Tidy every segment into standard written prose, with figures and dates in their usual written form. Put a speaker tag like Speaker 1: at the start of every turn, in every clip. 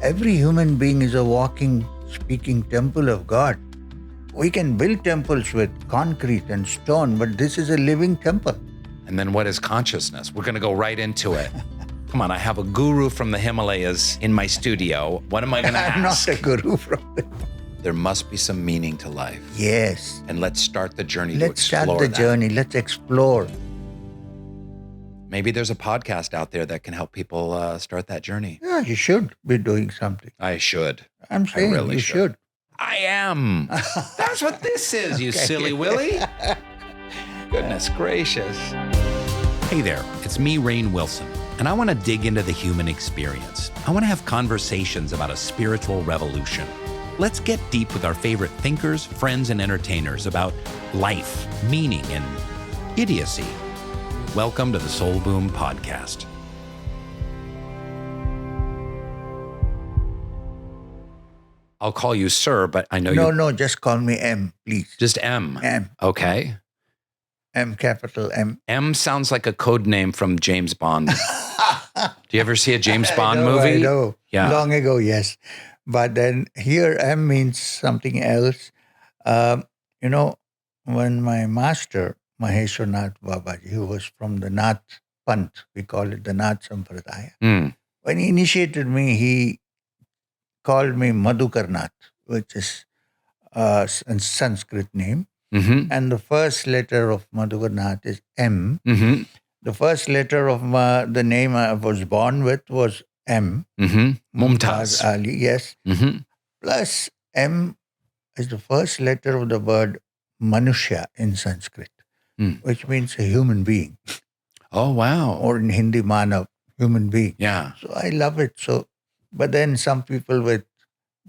Speaker 1: Every human being is a walking, speaking temple of God. We can build temples with concrete and stone, but this is a living temple.
Speaker 2: And then what is consciousness? We're going to go right into it. Come on, I have a guru from the Himalayas in my studio. What am I going to ask?
Speaker 1: I'm not a guru from the...
Speaker 2: There must be some meaning to life.
Speaker 1: Yes.
Speaker 2: And let's start the journey to
Speaker 1: Let's
Speaker 2: explore
Speaker 1: start the
Speaker 2: that.
Speaker 1: journey. Let's explore.
Speaker 2: Maybe there's a podcast out there that can help people start that journey.
Speaker 1: Yeah, you should be doing something.
Speaker 2: I should.
Speaker 1: I'm saying
Speaker 2: really
Speaker 1: you should.
Speaker 2: I am. That's what this is, you silly Willy. Goodness gracious. Hey there, it's me, Rainn Wilson, and I want to dig into the human experience. I want to have conversations about a spiritual revolution. Let's get deep with our favorite thinkers, friends, and entertainers about life, meaning, and idiocy. Welcome to the Soul Boom Podcast. I'll call you sir, but I know you...
Speaker 1: No, just call me M, please.
Speaker 2: Just M.
Speaker 1: M.
Speaker 2: Okay.
Speaker 1: M, capital M.
Speaker 2: M sounds like a code name from James Bond. Do you ever see a James Bond movie?
Speaker 1: I know.
Speaker 2: Yeah.
Speaker 1: Long ago, yes. But then here M means something else. When my master, Maheshwarnath Babaji, who was from the Nath Panth, we call it the Nath Sampradaya. When he initiated me, he called me Madhukarnath, which is a Sanskrit name.
Speaker 2: Mm-hmm.
Speaker 1: And the first letter of Madhukarnath is M.
Speaker 2: Mm-hmm.
Speaker 1: The first letter of the name I was born with was M.
Speaker 2: Mm-hmm. Mumtaz.
Speaker 1: Ali, yes.
Speaker 2: Mm-hmm.
Speaker 1: Plus M is the first letter of the word Manushya in Sanskrit, which means a human being.
Speaker 2: Oh, wow.
Speaker 1: Or in Hindi, Manav, human being.
Speaker 2: Yeah.
Speaker 1: So I love it. So, but then some people they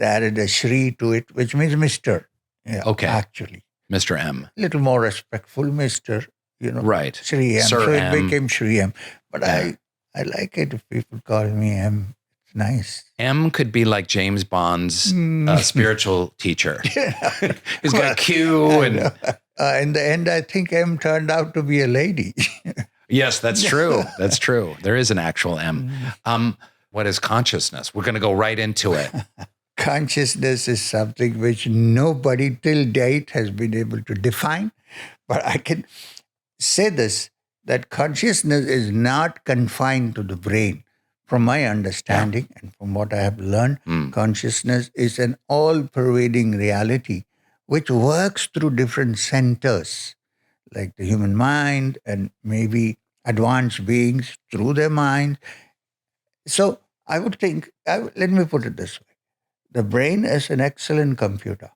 Speaker 1: added a Shri to it, which means Mr. Yeah,
Speaker 2: Okay.
Speaker 1: Actually.
Speaker 2: Mr. M.
Speaker 1: Little more respectful, Mr.
Speaker 2: Right.
Speaker 1: Shri M.
Speaker 2: Sir
Speaker 1: so it
Speaker 2: M.
Speaker 1: became Shri M. But
Speaker 2: Yeah.
Speaker 1: I like it if people call me M. It's nice.
Speaker 2: M could be like James Bond's spiritual teacher. He's got Q and...
Speaker 1: in the end, I think M turned out to be a lady.
Speaker 2: Yes, that's true. That's true. There is an actual M. What is consciousness? We're going to go right into it.
Speaker 1: Consciousness is something which nobody till date has been able to define. But I can say this, that consciousness is not confined to the brain. From my understanding and from what I have learned, consciousness is an all-pervading reality which works through different centers, like the human mind and maybe advanced beings through their mind. So I would think, let me put it this way. The brain is an excellent computer,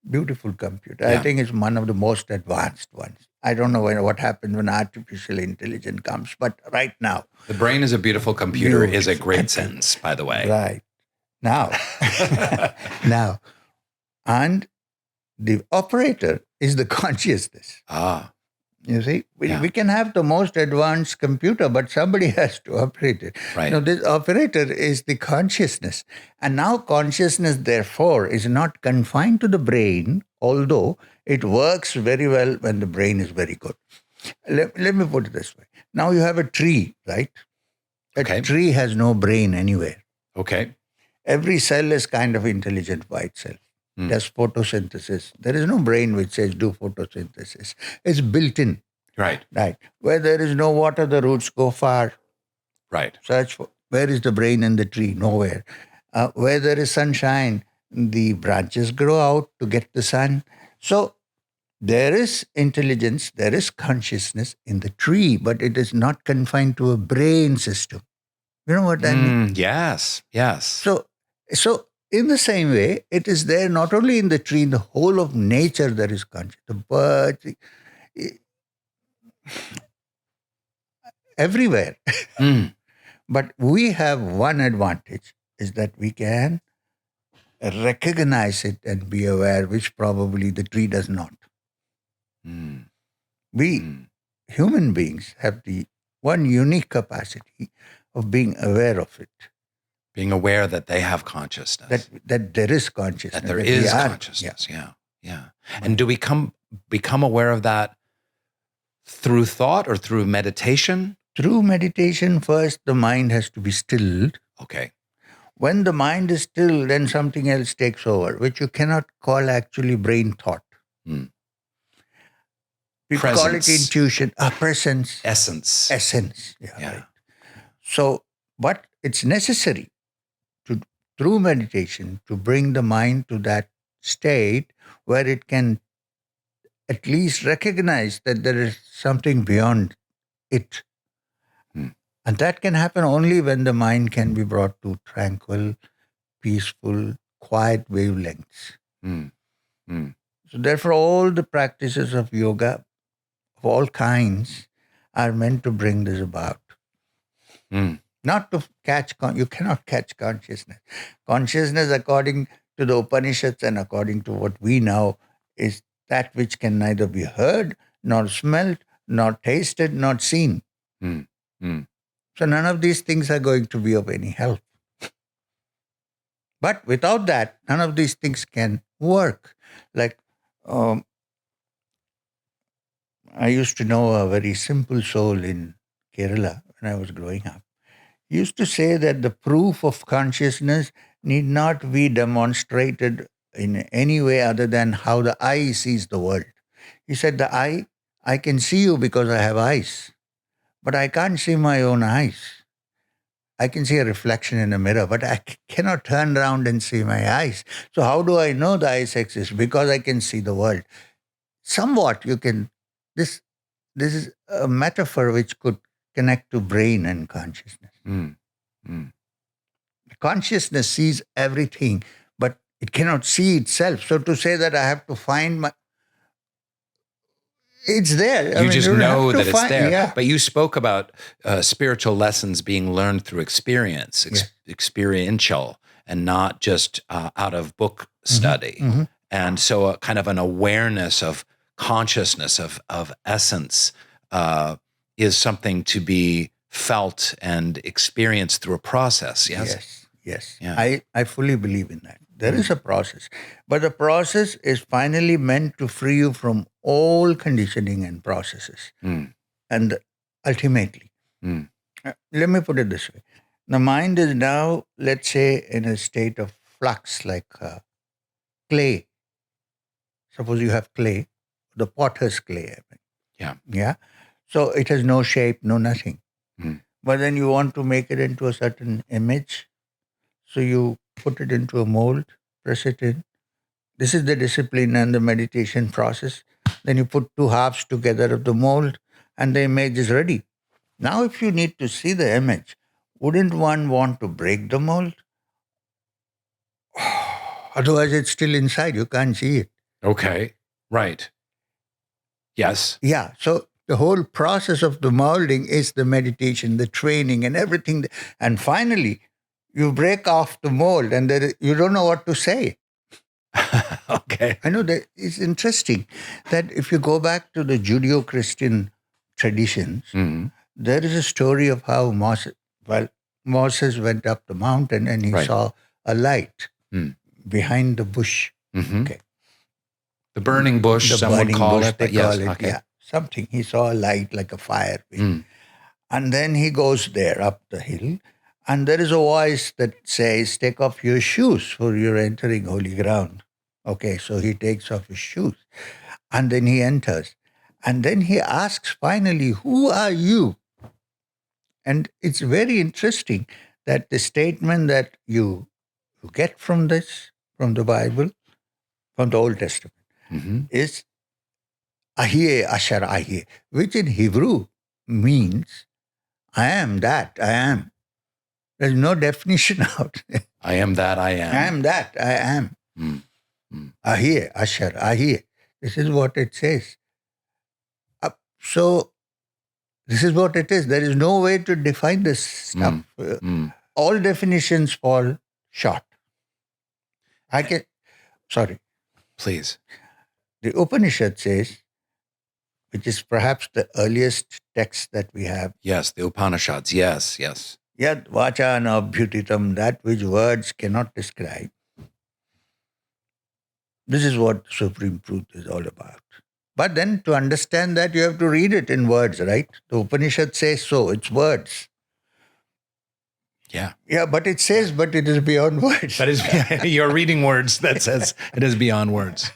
Speaker 1: beautiful computer.
Speaker 2: Yeah.
Speaker 1: I think it's one of the most advanced ones. I don't know what happens when artificial intelligence comes, but right now.
Speaker 2: The brain is a beautiful computer is a
Speaker 1: Beautiful
Speaker 2: great
Speaker 1: computer.
Speaker 2: sentence, by the way.
Speaker 1: Right. Now. Now. And the operator is the consciousness.
Speaker 2: Ah,
Speaker 1: You see,
Speaker 2: Yeah.
Speaker 1: we can have the most advanced computer, but somebody has to operate it.
Speaker 2: right.
Speaker 1: This operator is the consciousness. And now consciousness, therefore, is not confined to the brain, although it works very well when the brain is very good. Let me put it this way. Now you have a tree, right? A
Speaker 2: Okay.
Speaker 1: tree has no brain anywhere.
Speaker 2: Okay.
Speaker 1: Every cell is kind of intelligent by itself. Does photosynthesis. There is no brain which says do photosynthesis. It's built in.
Speaker 2: Right.
Speaker 1: Right. Where there is no water, the roots go far.
Speaker 2: Right.
Speaker 1: Search for where is the brain in the tree? Nowhere. Where there is sunshine, the branches grow out to get the sun. So there is intelligence, there is consciousness in the tree, but it is not confined to a brain system. You know what I mean?
Speaker 2: Yes. Yes.
Speaker 1: So in the same way, it is there not only in the tree, in the whole of nature there is consciousness. The birds, everywhere. But we have one advantage, is that we can recognize it and be aware, which probably the tree does not. We, human beings, have the one unique capacity of being aware of it.
Speaker 2: Being aware that they have consciousness.
Speaker 1: That there is consciousness.
Speaker 2: That there
Speaker 1: we
Speaker 2: is
Speaker 1: are.
Speaker 2: consciousness. Yeah. And do we become aware of that through thought or through meditation?
Speaker 1: Through meditation, first the mind has to be stilled.
Speaker 2: Okay.
Speaker 1: When the mind is still, then something else takes over, which you cannot call actually brain thought.
Speaker 2: Mm.
Speaker 1: People call it intuition, presence.
Speaker 2: Essence.
Speaker 1: Yeah. Right. So, but it's necessary through meditation to bring the mind to that state where it can at least recognize that there is something beyond it. And that can happen only when the mind can be brought to tranquil, peaceful, quiet wavelengths. So therefore, all the practices of yoga of all kinds are meant to bring this about. Not to catch, you cannot catch consciousness. Consciousness, according to the Upanishads and according to what we know, is that which can neither be heard, nor smelt, nor tasted, nor seen. So none of these things are going to be of any help. But without that, none of these things can work. Like, I used to know a very simple soul in Kerala when I was growing up. He used to say that the proof of consciousness need not be demonstrated in any way other than how the eye sees the world. He said, I can see you because I have eyes, but I can't see my own eyes. I can see a reflection in a mirror, but I cannot turn around and see my eyes. So how do I know the eyes exist? Because I can see the world. Somewhat you can, this is a metaphor which could connect to brain and consciousness. Consciousness sees everything, but it cannot see itself. So to say that I have to find it's there.
Speaker 2: You just know that it's there.
Speaker 1: Yeah.
Speaker 2: But you spoke about spiritual lessons being learned through experience, experiential, and not just out of book study. And so a kind of an awareness of consciousness, of essence, is something to be felt and experienced through a process.
Speaker 1: Yes. Yeah. I fully believe in that. There is a process. But the process is finally meant to free you from all conditioning and processes. And ultimately, let me put it this way. The mind is now, let's say, in a state of flux, like clay. Suppose you have clay, the potter's clay. Yeah. So it has no shape, no nothing. But then you want to make it into a certain image. So you put it into a mold, press it in. This is the discipline and the meditation process. Then you put two halves together of the mold and the image is ready. Now, if you need to see the image, wouldn't one want to break the mold? Otherwise, it's still inside. You can't see it.
Speaker 2: Okay. Right. Yes.
Speaker 1: Yeah. So the whole process of the molding is the meditation, the training and everything. And finally, you break off the mold and you don't know what to say.
Speaker 2: Okay.
Speaker 1: I know that it's interesting that if you go back to the Judeo-Christian traditions, there is a story of how Moses went up the mountain and he saw a light behind the bush. Okay.
Speaker 2: The burning bush, someone call it.
Speaker 1: They call it. Okay. Yeah, something. He saw a light like a fire. And then he goes there up the hill. And there is a voice that says, take off your shoes for you're entering holy ground. Okay, so he takes off his shoes. And then he enters. And then he asks finally, who are you? And it's very interesting that the statement that you get from this, from the Bible, from the Old Testament, is Ahiye Ashar Ahiye, which in Hebrew means, I am that I am. There's no definition out there.
Speaker 2: I am that I am.
Speaker 1: I am that I am. Ahiye, Ashar, Ahiye. This is what it says. So, this is what it is. There is no way to define this stuff. All definitions fall short.
Speaker 2: Please.
Speaker 1: The Upanishad says, which is perhaps the earliest text that we have.
Speaker 2: Yes, the Upanishads. Yes.
Speaker 1: Yad vacha na abhyutitam, that which words cannot describe. This is what Supreme Truth is all about. But then to understand that, you have to read it in words, right? The Upanishad says so. It's words.
Speaker 2: Yeah.
Speaker 1: Yeah, but it says, but it is beyond words.
Speaker 2: That is, you're reading words that says it is beyond words.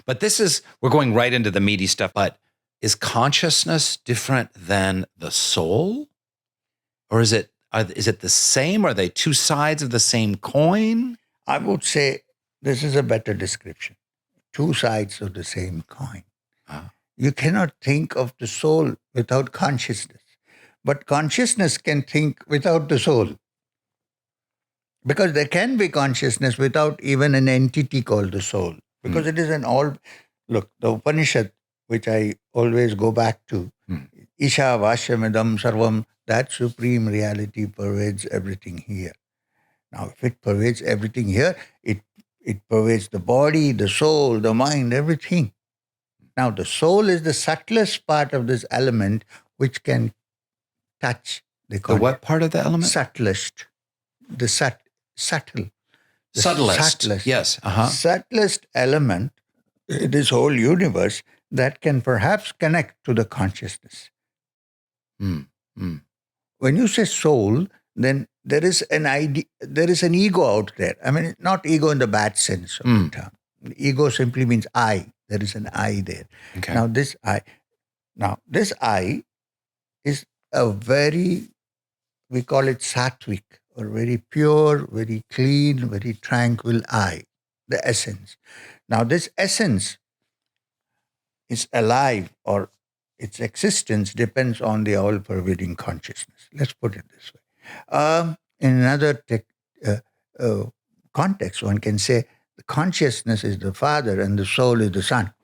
Speaker 2: But we're going right into the meaty stuff, but is consciousness different than the soul? Or is it the same? Are they two sides of the same coin?
Speaker 1: I would say this is a better description. Two sides of the same coin. You cannot think of the soul without consciousness, but consciousness can think without the soul. Because there can be consciousness without even an entity called the soul. Because it is look, the Upanishad, which I always go back to, Isha Vashyamidam Sarvam, that supreme reality pervades everything here. Now, if it pervades everything here, it pervades the body, the soul, the mind, everything. Now, the soul is the subtlest part of this element which can touch the
Speaker 2: what part of the element?
Speaker 1: Subtlest. The subtle. The
Speaker 2: subtlest. Yes.
Speaker 1: Subtlest element in this whole universe that can perhaps connect to the consciousness. When you say soul, then there is an idea, there is an ego out there. I mean, not ego in the bad sense of the term. Ego simply means I. There is an I there.
Speaker 2: Okay.
Speaker 1: Now this I is a very, we call it sattvic, or very pure, very clean, very tranquil I, the essence. Now this essence is alive, or its existence depends on the all-pervading consciousness. Let's put it this way. In another context, one can say the consciousness is the father and the soul is the son.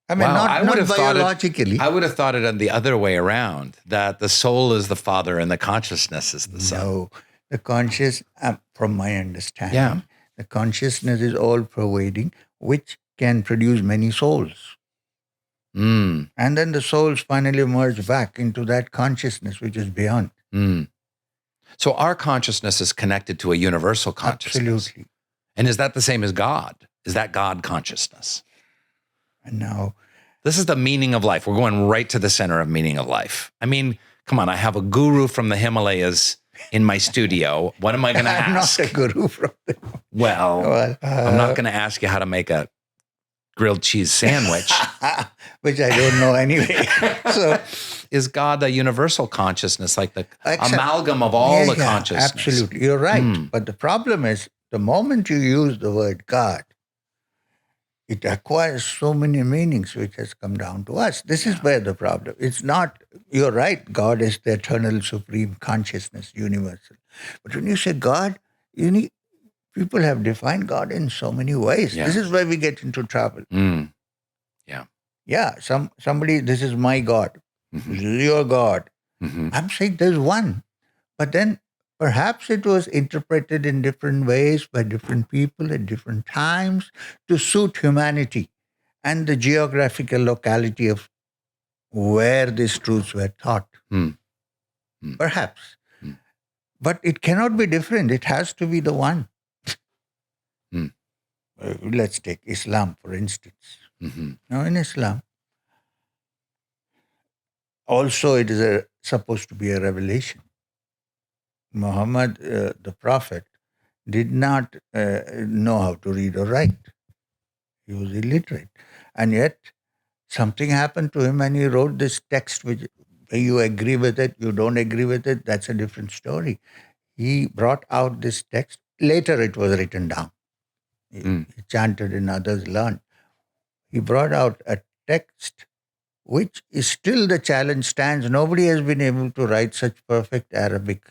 Speaker 1: I mean, not biologically.
Speaker 2: I would have thought it the other way around, that the soul is the father and the consciousness is the son.
Speaker 1: No, the from my understanding, the consciousness is all-pervading, which can produce many souls. And then the souls finally merge back into that consciousness, which is beyond.
Speaker 2: So our consciousness is connected to a universal consciousness.
Speaker 1: Absolutely.
Speaker 2: And is that the same as God? Is that God consciousness?
Speaker 1: And now,
Speaker 2: this is the meaning of life. We're going right to the center of meaning of life. I mean, come on, I have a guru from the Himalayas in my studio. What am I going to ask?
Speaker 1: I'm not a guru from the
Speaker 2: Well, I'm not going to ask you how to make a grilled cheese sandwich.
Speaker 1: Which I don't know anyway. So,
Speaker 2: is God a universal consciousness, like the amalgam of all the consciousness?
Speaker 1: Absolutely. You're right. But the problem is, the moment you use the word God, it acquires so many meanings, which has come down to us. This is where the problem. It's not, you're right, God is the eternal supreme consciousness, universal. But when you say God, people have defined God in so many ways. This is where we get into trouble. Yeah, somebody, this is my God. This is your God. I'm saying there's one. But then perhaps it was interpreted in different ways by different people at different times to suit humanity and the geographical locality of where these truths were taught. Perhaps. But it cannot be different. It has to be the one. Let's take Islam, for instance. Now, in Islam, also it is supposed to be a revelation. Muhammad, the prophet, did not know how to read or write. He was illiterate. And yet, something happened to him and he wrote this text, which you agree with it, you don't agree with it, that's a different story. He brought out this text. Later it was written down. He chanted and others learned. He brought out a text which is still the challenge stands. Nobody has been able to write such perfect Arabic.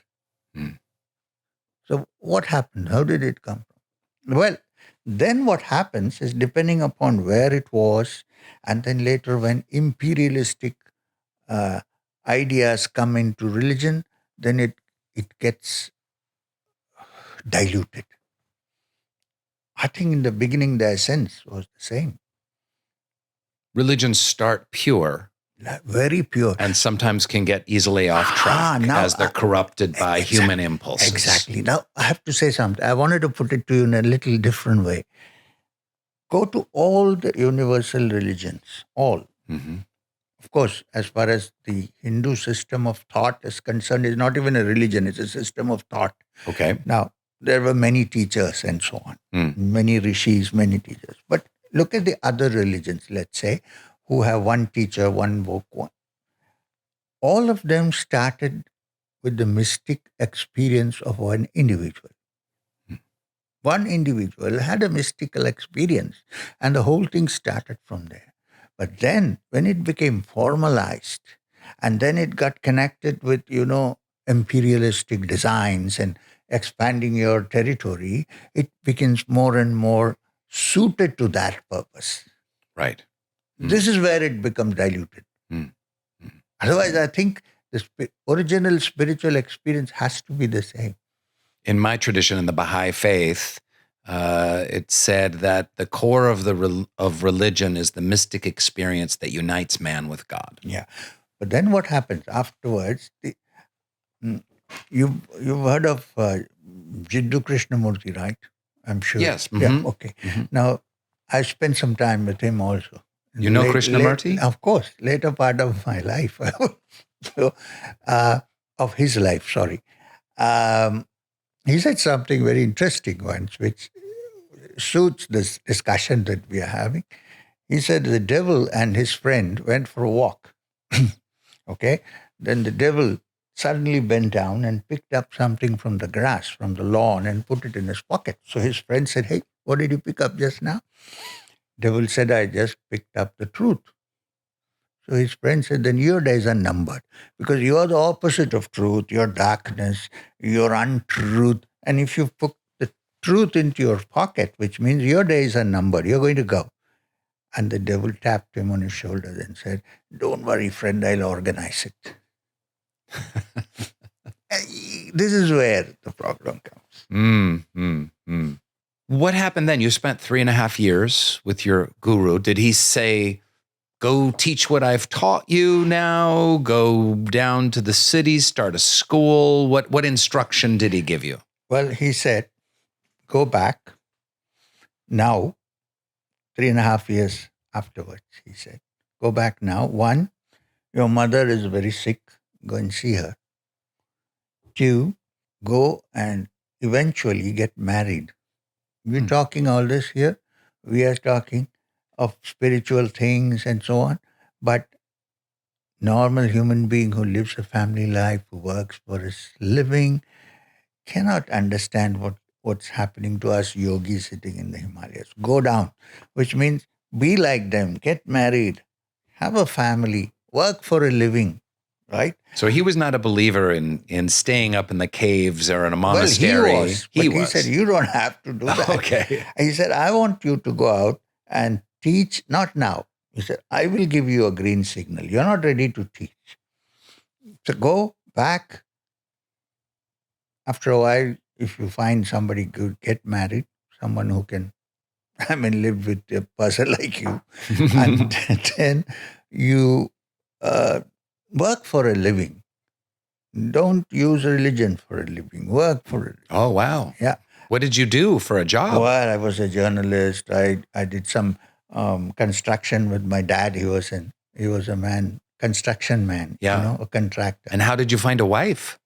Speaker 1: So what happened? How did it come from? Well, then what happens is, depending upon where it was, and then later when imperialistic ideas come into religion, then it gets diluted. I think in the beginning, the essence was the same.
Speaker 2: Religions start pure.
Speaker 1: Very pure.
Speaker 2: And sometimes can get easily off track as they're corrupted by human impulses.
Speaker 1: Exactly. Now, I have to say something. I wanted to put it to you in a little different way. Go to all the universal religions, all. of course, as far as the Hindu system of thought is concerned, it's not even a religion, it's a system of thought.
Speaker 2: Okay.
Speaker 1: Now, there were many teachers and so on,
Speaker 2: Mm.
Speaker 1: many rishis, many teachers. But look at the other religions, let's say, who have one teacher, one book, one. All of them started with the mystic experience of one individual. One individual had a mystical experience, and the whole thing started from there. But then, when it became formalized, and then it got connected with, imperialistic designs and expanding your territory, it becomes more and more suited to that purpose.
Speaker 2: Right.
Speaker 1: This is where it becomes diluted. Otherwise, I think the original spiritual experience has to be the same.
Speaker 2: In my tradition, in the Baha'i faith, it said that the core of of religion is the mystic experience that unites man with God.
Speaker 1: Yeah, but then what happens afterwards? You've heard of Jiddu Krishnamurti, right? I'm sure.
Speaker 2: Yes.
Speaker 1: Yeah. Okay. Now, I spent some time with him also.
Speaker 2: You know Krishnamurti?
Speaker 1: Of course, later part of my life, so, of his life. Sorry. He said something very interesting once, which suits this discussion that we are having. He said the devil and his friend went for a walk. Okay? Then the devil suddenly bent down and picked up something from the grass, from the lawn, and put it in his pocket. So his friend said, "Hey, what did you pick up just now?" Devil said, "I just picked up the truth." So his friend said, "Then your days are numbered because you are the opposite of truth, your darkness, your untruth. And if you put the truth into your pocket, which means your days are numbered, you're going to go." And the devil tapped him on his shoulder and said, "Don't worry, friend, I'll organize it." This is where the problem comes.
Speaker 2: What happened then? You spent 3.5 years with your guru. Did he say, "Go teach what I've taught you now, go down to the city, start a school"? What instruction did he give you?
Speaker 1: Well, he said, "Go back now," 3.5 years afterwards, he said, "Go back now. 1, your mother is very sick. Go and see her. 2, go and eventually get married. We're talking all this here. We are talking of spiritual things and so on. But normal human being who lives a family life, who works for his living, cannot understand what's happening to us yogis sitting in the Himalayas. Go down, which means be like them, get married, have a family, work for a living, right?"
Speaker 2: So he was not a believer in staying up in the caves or in a monastery.
Speaker 1: Well, he said, "You don't have to do that."
Speaker 2: Okay.
Speaker 1: He said, "I want you to go out and teach, not now." He said, "I will give you a green signal. You're not ready to teach. So go back. After a while, if you find somebody good, get married, someone who can, live with a person like you. And then you work for a living. Don't use religion for a living. Work for it."
Speaker 2: Oh, wow.
Speaker 1: Yeah.
Speaker 2: What did you do for a job?
Speaker 1: Well, I was a journalist. I did some construction with my dad. He was a construction man, a contractor.
Speaker 2: And how did you find a wife?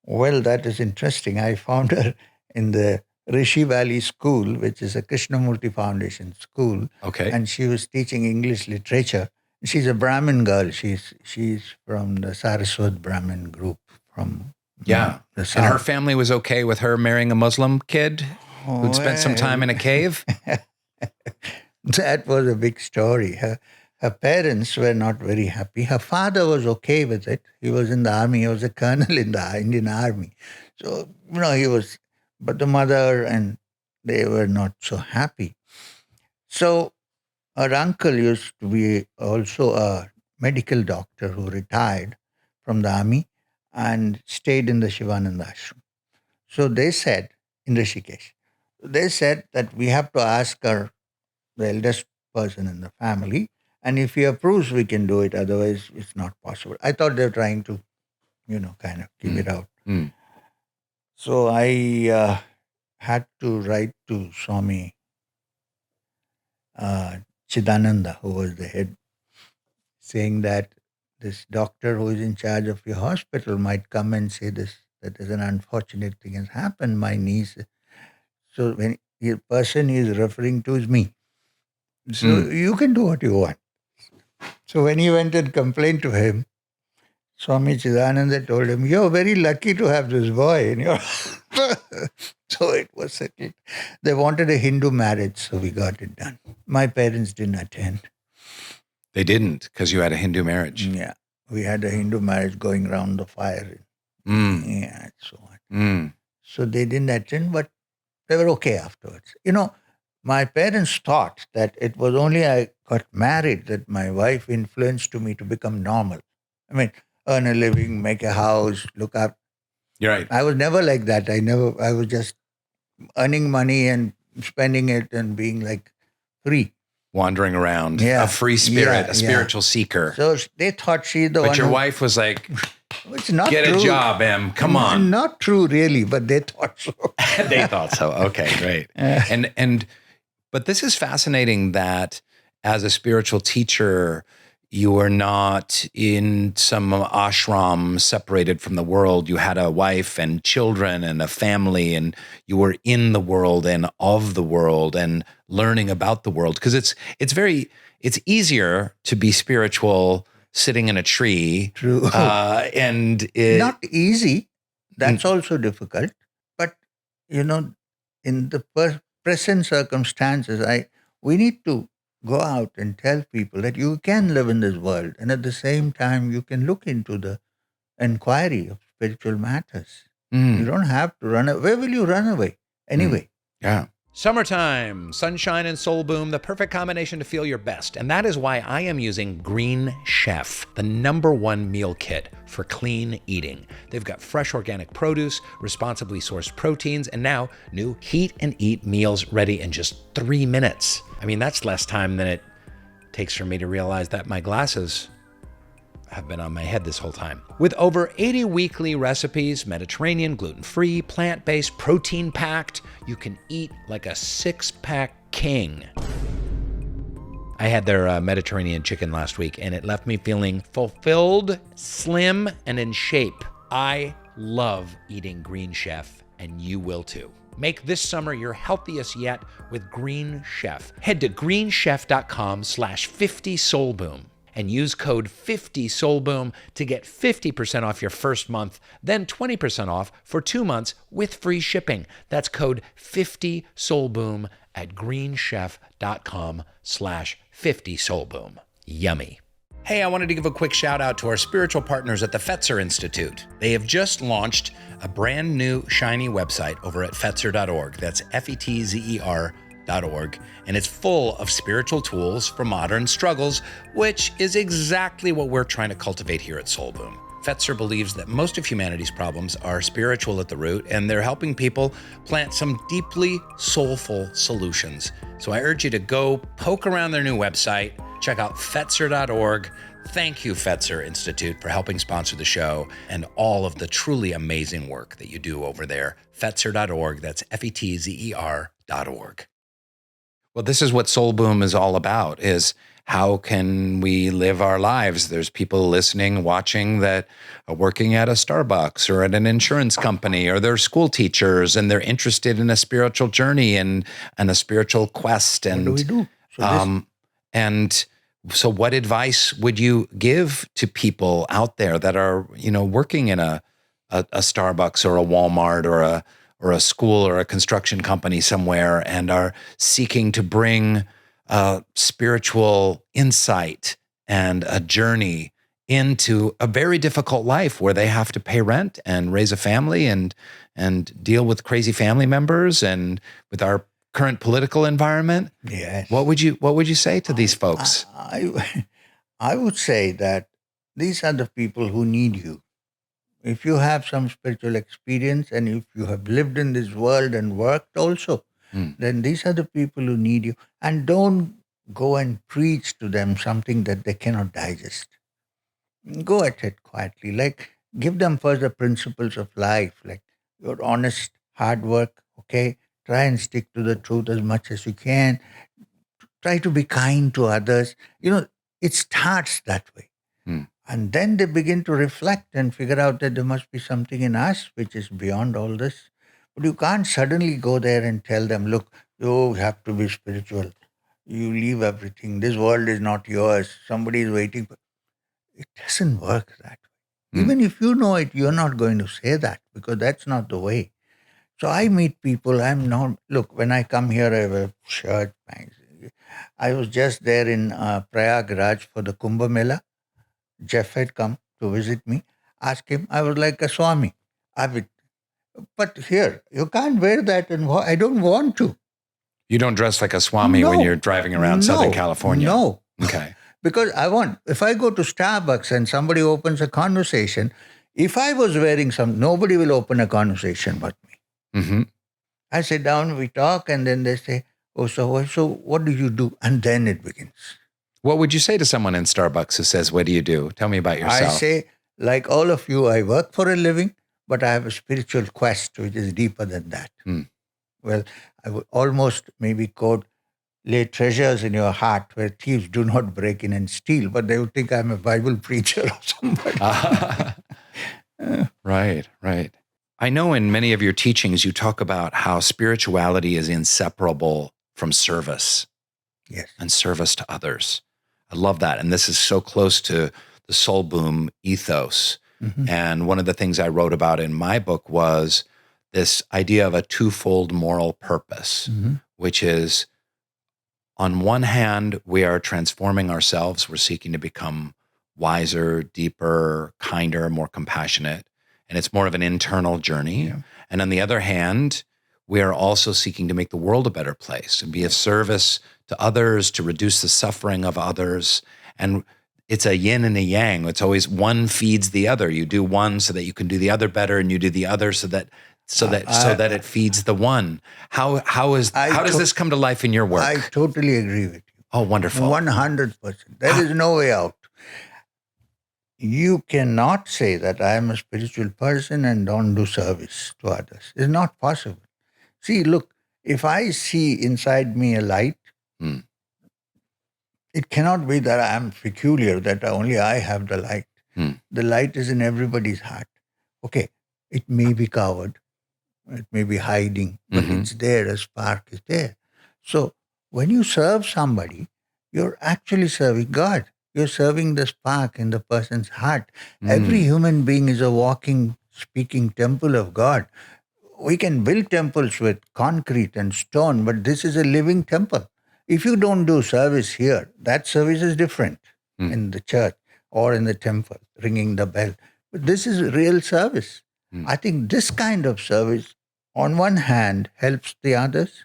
Speaker 1: Well, that is interesting. I found her in the Rishi Valley School, which is a Krishnamurti Foundation school.
Speaker 2: Okay.
Speaker 1: And she was teaching English literature. She's a Brahmin girl. She's from the Saraswat Brahmin group from the south.
Speaker 2: And her family was okay with her marrying a Muslim kid who'd spent some time in a cave?
Speaker 1: That was a big story. Her parents were not very happy. Her father was okay with it. He was in the army. He was a colonel in the Indian army. So, he was, but the mother and they were not so happy. So her uncle used to be also a medical doctor who retired from the army and stayed in the Shivananda ashram. So they said, in Rishikesh, they said that we have to ask the eldest person in the family, and if he approves, we can do it. Otherwise, it's not possible. I thought they were trying to, kind of keep it out. So I had to write to Swami Chidananda, who was the head saying that this doctor who is in charge of your hospital might come and say this, that is an unfortunate thing has happened. My niece. So when the person he is referring to is me. So you can do what you want. So when he went and complained to him, Swami Chidananda told him, "You're very lucky to have this boy in your." So it was settled. They wanted a Hindu marriage, so we got it done. My parents didn't attend.
Speaker 2: They didn't, because you had a Hindu marriage.
Speaker 1: Yeah, we had a Hindu marriage going around the fire. Yeah, and so on. So they didn't attend, but they were okay afterwards. My parents thought that it was only I got married that my wife influenced me to become normal. I mean, earn a living, make a house, look up.
Speaker 2: You're right.
Speaker 1: I was never like that. I was just earning money and spending it and being like free.
Speaker 2: Wandering around, a free spirit, a spiritual seeker.
Speaker 1: So they thought she's the one.
Speaker 2: But your wife was like,
Speaker 1: it's not
Speaker 2: get
Speaker 1: true.
Speaker 2: A job, Em. Come on.
Speaker 1: Not true, really, but they thought so.
Speaker 2: They thought so. Okay, great. But this is fascinating that as a spiritual teacher, you are not in some ashram separated from the world. You had a wife and children and a family, and you were in the world and of the world and learning about the world. Because it's easier to be spiritual sitting in a tree.
Speaker 1: True. Not easy. That's also difficult. But, in the present circumstances, we need to go out and tell people that you can live in this world, and at the same time you can look into the inquiry of spiritual matters. You don't have to run away. Where will you run away anyway?
Speaker 2: Yeah. Summertime, sunshine and soul boom, the perfect combination to feel your best. And that is why I am using Green Chef, the #1 meal kit for clean eating. They've got fresh organic produce, responsibly sourced proteins, and now new heat and eat meals ready in just 3 minutes. I mean, that's less time than it takes for me to realize that my glasses have been on my head this whole time. With over 80 weekly recipes, Mediterranean, gluten-free, plant-based, protein-packed, you can eat like a six-pack king. I had their Mediterranean chicken last week, and it left me feeling fulfilled, slim, and in shape. I love eating Green Chef, and you will too. Make this summer your healthiest yet with Green Chef. Head to greenchef.com/50soulboom. and use code 50soulboom to get 50% off your first month, then 20% off for 2 months with free shipping. That's code 50soulboom at greenchef.com/50soulboom. Yummy. Hey, I wanted to give a quick shout out to our spiritual partners at the Fetzer Institute. They have just launched a brand new shiny website over at fetzer.org. That's FETZER.org, and it's full of spiritual tools for modern struggles, which is exactly what we're trying to cultivate here at Soul Boom. Fetzer believes that most of humanity's problems are spiritual at the root, and they're helping people plant some deeply soulful solutions. So I urge you to go poke around their new website, check out fetzer.org. Thank you, Fetzer Institute, for helping sponsor the show and all of the truly amazing work that you do over there. Fetzer.org, that's FETZER.org. Well, this is what Soul Boom is all about, is how can we live our lives? There's people listening, watching that are working at a Starbucks or at an insurance company, or they're school teachers and they're interested in a spiritual journey and a spiritual quest. And
Speaker 1: what do we do?
Speaker 2: So what advice would you give to people out there that are, working in a Starbucks or a Walmart or a school or a construction company somewhere and are seeking to bring spiritual insight and a journey into a very difficult life where they have to pay rent and raise a family and deal with crazy family members and with our current political environment?
Speaker 1: Yes.
Speaker 2: What would you say to these folks?
Speaker 1: I would say that these are the people who need you. If you have some spiritual experience and if you have lived in this world and worked also, then these are the people who need you. And don't go and preach to them something that they cannot digest. Go at it quietly. Like, give them first the principles of life, like your honest, hard work, okay? Try and stick to the truth as much as you can. Try to be kind to others. It starts that way.
Speaker 2: Hmm.
Speaker 1: And then they begin to reflect and figure out that there must be something in us which is beyond all this. But you can't suddenly go there and tell them, look, you have to be spiritual. You leave everything. This world is not yours. Somebody is waiting for. It doesn't work that way.
Speaker 2: Hmm.
Speaker 1: Even if you know it, you're not going to say that because that's not the way. So I meet people. I'm not, look, when I come here, I have a shirt, pants. I was just there in Prayagraj for the Kumbh Mela. Jeff had come to visit me. Ask him, I was like a Swami. But here, you can't wear that and I don't want to.
Speaker 2: You don't dress like a Swami when you're driving around Southern California?
Speaker 1: No.
Speaker 2: Okay.
Speaker 1: Because if I go to Starbucks and somebody opens a conversation, if I was wearing nobody will open a conversation but me.
Speaker 2: Mm-hmm.
Speaker 1: I sit down, we talk, and then they say, oh, so what do you do? And then it begins.
Speaker 2: What would you say to someone in Starbucks who says, what do you do? Tell me about yourself.
Speaker 1: I say, like all of you, I work for a living, but I have a spiritual quest which is deeper than that. Well, I would almost maybe quote, lay treasures in your heart where thieves do not break in and steal, but they would think I'm a Bible preacher or somebody.
Speaker 2: Right. I know in many of your teachings, you talk about how spirituality is inseparable from service.
Speaker 1: Yes.
Speaker 2: And service to others. I love that. And this is so close to the Soul Boom ethos. Mm-hmm. And one of the things I wrote about in my book was this idea of a twofold moral purpose, mm-hmm. which is, on one hand, we are transforming ourselves. We're seeking to become wiser, deeper, kinder, more compassionate. And it's more of an internal journey. Yeah. And on the other hand, we are also seeking to make the world a better place and be of service to others, to reduce the suffering of others. And it's a yin and a yang. It's always one feeds the other. You do one so that you can do the other better, and you do the other so that it feeds the one. How does this come to life in your work?
Speaker 1: I totally agree with you.
Speaker 2: Oh, wonderful.
Speaker 1: 100%. There is no way out. You cannot say that I am a spiritual person and don't do service to others. It's not possible. See, look, if I see inside me a light, it cannot be that I am peculiar, that only I have the light. The light is in everybody's heart. Okay, it may be covered, it may be hiding, but it's there, a spark is there. So when you serve somebody, you're actually serving God. You're serving the spark in the person's heart. Every human being is a walking, speaking temple of God. We can build temples with concrete and stone, but this is a living temple. If you don't do service here, that service is different in the church or in the temple, ringing the bell. But this is real service. I think this kind of service, on one hand, helps the others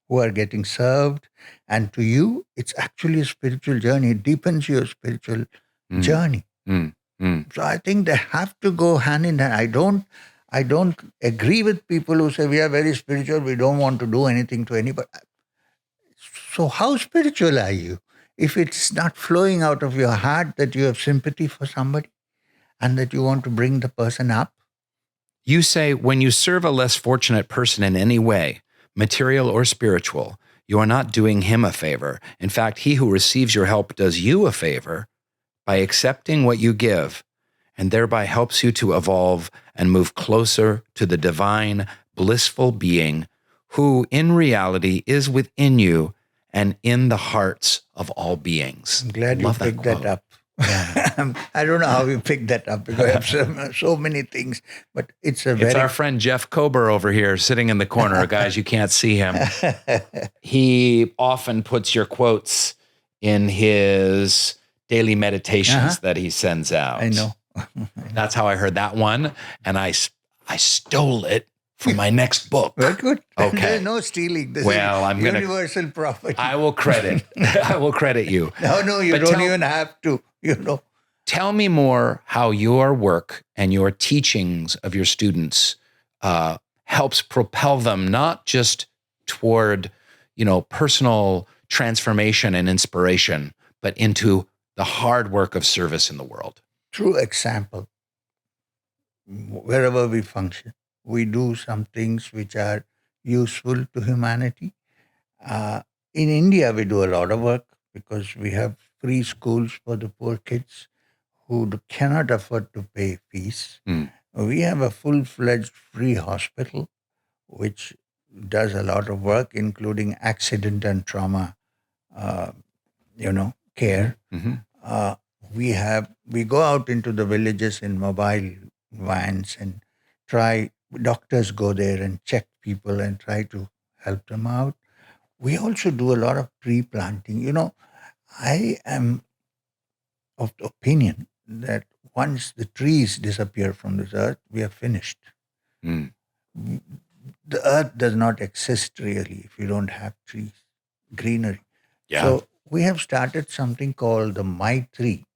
Speaker 1: who are getting served. And to you, it's actually a spiritual journey. It deepens your spiritual journey. So I think they have to go hand in hand. I don't agree with people who say we are very spiritual, we don't want to do anything to anybody. So how spiritual are you if it's not flowing out of your heart that you have sympathy for somebody and that you want to bring the person up?
Speaker 2: You say when you serve a less fortunate person in any way, material or spiritual, you are not doing him a favor. In fact, he who receives your help does you a favor by accepting what you give, and thereby helps you to evolve and move closer to the divine, blissful being who in reality is within you and in the hearts of all beings.
Speaker 1: I'm glad you picked that up. Yeah. I don't know how you picked that up because I have so many things, but it's
Speaker 2: our friend Jeff Kober over here sitting in the corner. Guys, you can't see him. He often puts your quotes in his daily meditations that he sends out.
Speaker 1: I know.
Speaker 2: That's how I heard that one, and I stole it for my next book.
Speaker 1: Very good.
Speaker 2: Okay.
Speaker 1: There's no stealing. This is universal property.
Speaker 2: I will credit you.
Speaker 1: No, you don't even have to,
Speaker 2: Tell me more how your work and your teachings of your students helps propel them not just toward, personal transformation and inspiration, but into the hard work of service in the world.
Speaker 1: True example. Wherever we function, we do some things which are useful to humanity. In India, we do a lot of work because we have free schools for the poor kids who cannot afford to pay fees. We have a full-fledged free hospital, which does a lot of work, including accident and trauma, care. We go out into the villages in mobile vans and doctors go there and check people and try to help them out. We also do a lot of tree planting. I am of the opinion that once the trees disappear from this earth, we are finished. The earth does not exist really if you don't have trees, greenery.
Speaker 2: Yeah.
Speaker 1: So we have started something called the My Tree.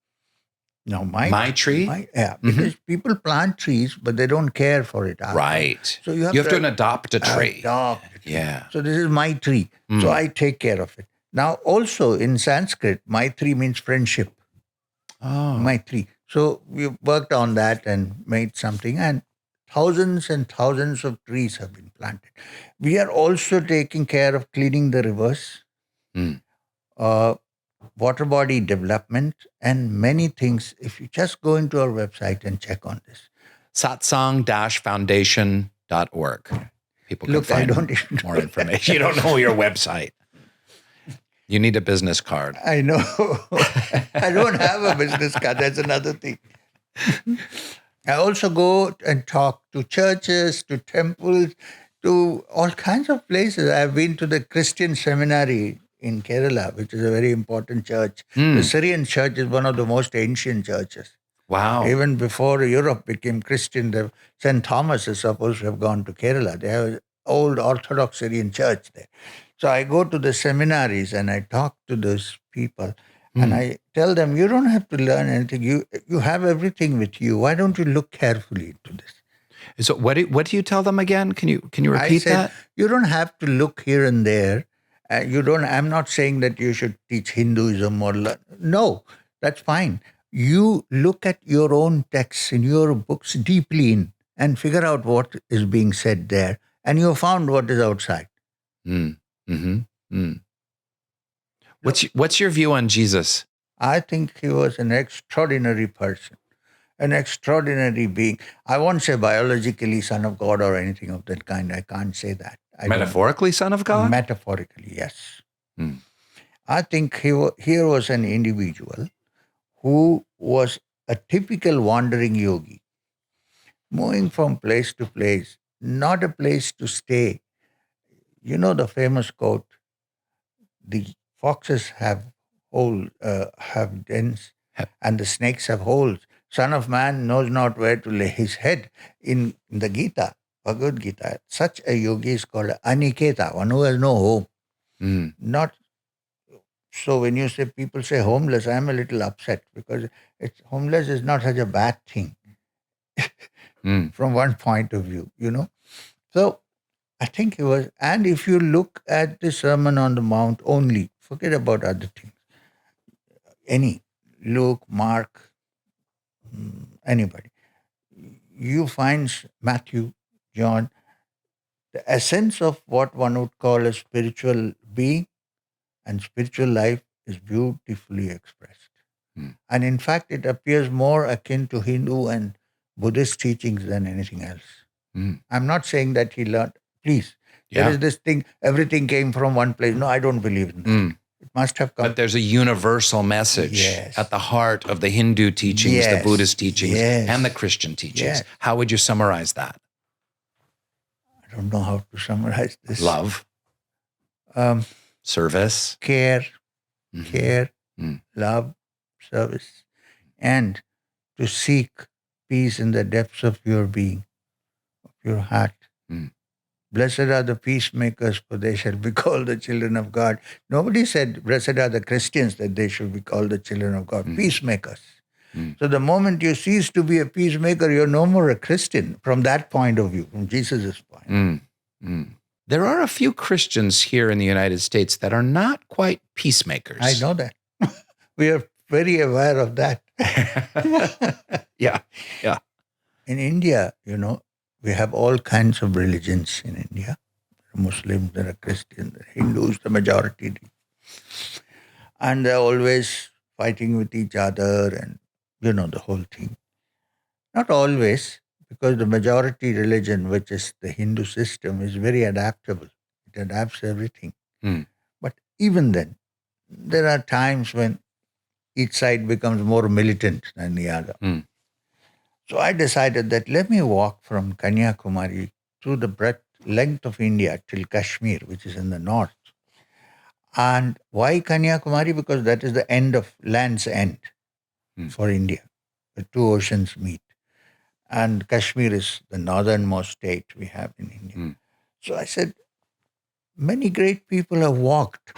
Speaker 1: Now,
Speaker 2: My tree?
Speaker 1: Because people plant trees, but they don't care for it.
Speaker 2: Right.
Speaker 1: So you have
Speaker 2: to adopt a tree.
Speaker 1: Yeah. So this is my tree. So I take care of it. Now, also in Sanskrit, my tree means friendship.
Speaker 2: Oh.
Speaker 1: My tree. So we worked on that and made something, and thousands and thousands of trees have been planted. We are also taking care of cleaning the rivers. Water body development, and many things. If you just go into our website and check on this.
Speaker 2: satsang-foundation.org. People can find more information. You don't know your website. You need a business card.
Speaker 1: I know. I don't have a business card. That's another thing. I also go and talk to churches, to temples, to all kinds of places. I've been to the Christian seminary in Kerala, which is a very important church. The Syrian church is one of the most ancient churches.
Speaker 2: Wow.
Speaker 1: Even before Europe became Christian, St. Thomas is supposed to have gone to Kerala. They have an old Orthodox Syrian church there. So I go to the seminaries and I talk to those people and I tell them, you don't have to learn anything. You have everything with you. Why don't you look carefully into this?
Speaker 2: So what do you tell them again? Can you repeat that?
Speaker 1: You don't have to look here and there. I'm not saying that you should teach Hinduism or no, that's fine. You look at your own texts in your books deeply in and figure out what is being said there, and you have found what is outside.
Speaker 2: What's your view on Jesus?
Speaker 1: I think he was an extraordinary person, an extraordinary being. I won't say biologically son of God or anything of that kind. I can't say that.
Speaker 2: Metaphorically son of God?
Speaker 1: Metaphorically, yes. I think here was an individual who was a typical wandering yogi, moving from place to place, not a place to stay. You know the famous quote, the foxes have dens and the snakes have holes. Son of man knows not where to lay his head. In the Gita, Bhagavad Gita, such a yogi is called Aniketa, one who has no home. Not so when people say homeless, I'm a little upset because homeless is not such a bad thing from one point of view, So I think he was, and if you look at the Sermon on the Mount only, forget about other things. Any, Luke, Mark, anybody. You find Matthew, John, the essence of what one would call a spiritual being and spiritual life is beautifully expressed. And in fact, it appears more akin to Hindu and Buddhist teachings than anything else. I'm not saying that he learned, please. There is this thing, everything came from one place. No, I don't believe in that. It must have come.
Speaker 2: But there's a universal message at the heart of the Hindu teachings, the Buddhist teachings, and the Christian teachings. How would you summarize that?
Speaker 1: I don't know how to summarize this.
Speaker 2: Love. Service.
Speaker 1: Care, love, service, and to seek peace in the depths of your being, of your heart. Blessed are the peacemakers, for they shall be called the children of God. Nobody said, blessed are the Christians, that they should be called the children of God. Peacemakers. So the moment you cease to be a peacemaker, you're no more a Christian from that point of view, from Jesus' point.
Speaker 2: There are a few Christians here in the United States that are not quite peacemakers.
Speaker 1: I know that. We are very aware of that.
Speaker 2: Yeah.
Speaker 1: In India, we have all kinds of religions in India. There are Muslims, there are Christians, there are Hindus, the majority. And they're always fighting with each other and, the whole thing. Not always, because the majority religion, which is the Hindu system, is very adaptable. It adapts everything.
Speaker 2: Mm.
Speaker 1: But even then, there are times when each side becomes more militant than the other.
Speaker 2: Mm.
Speaker 1: So I decided that let me walk from Kanyakumari through the length of India till Kashmir, which is in the north. And why Kanyakumari? Because that is the end of land's end for India. The two oceans meet. And Kashmir is the northernmost state we have in India. So I said, many great people have walked.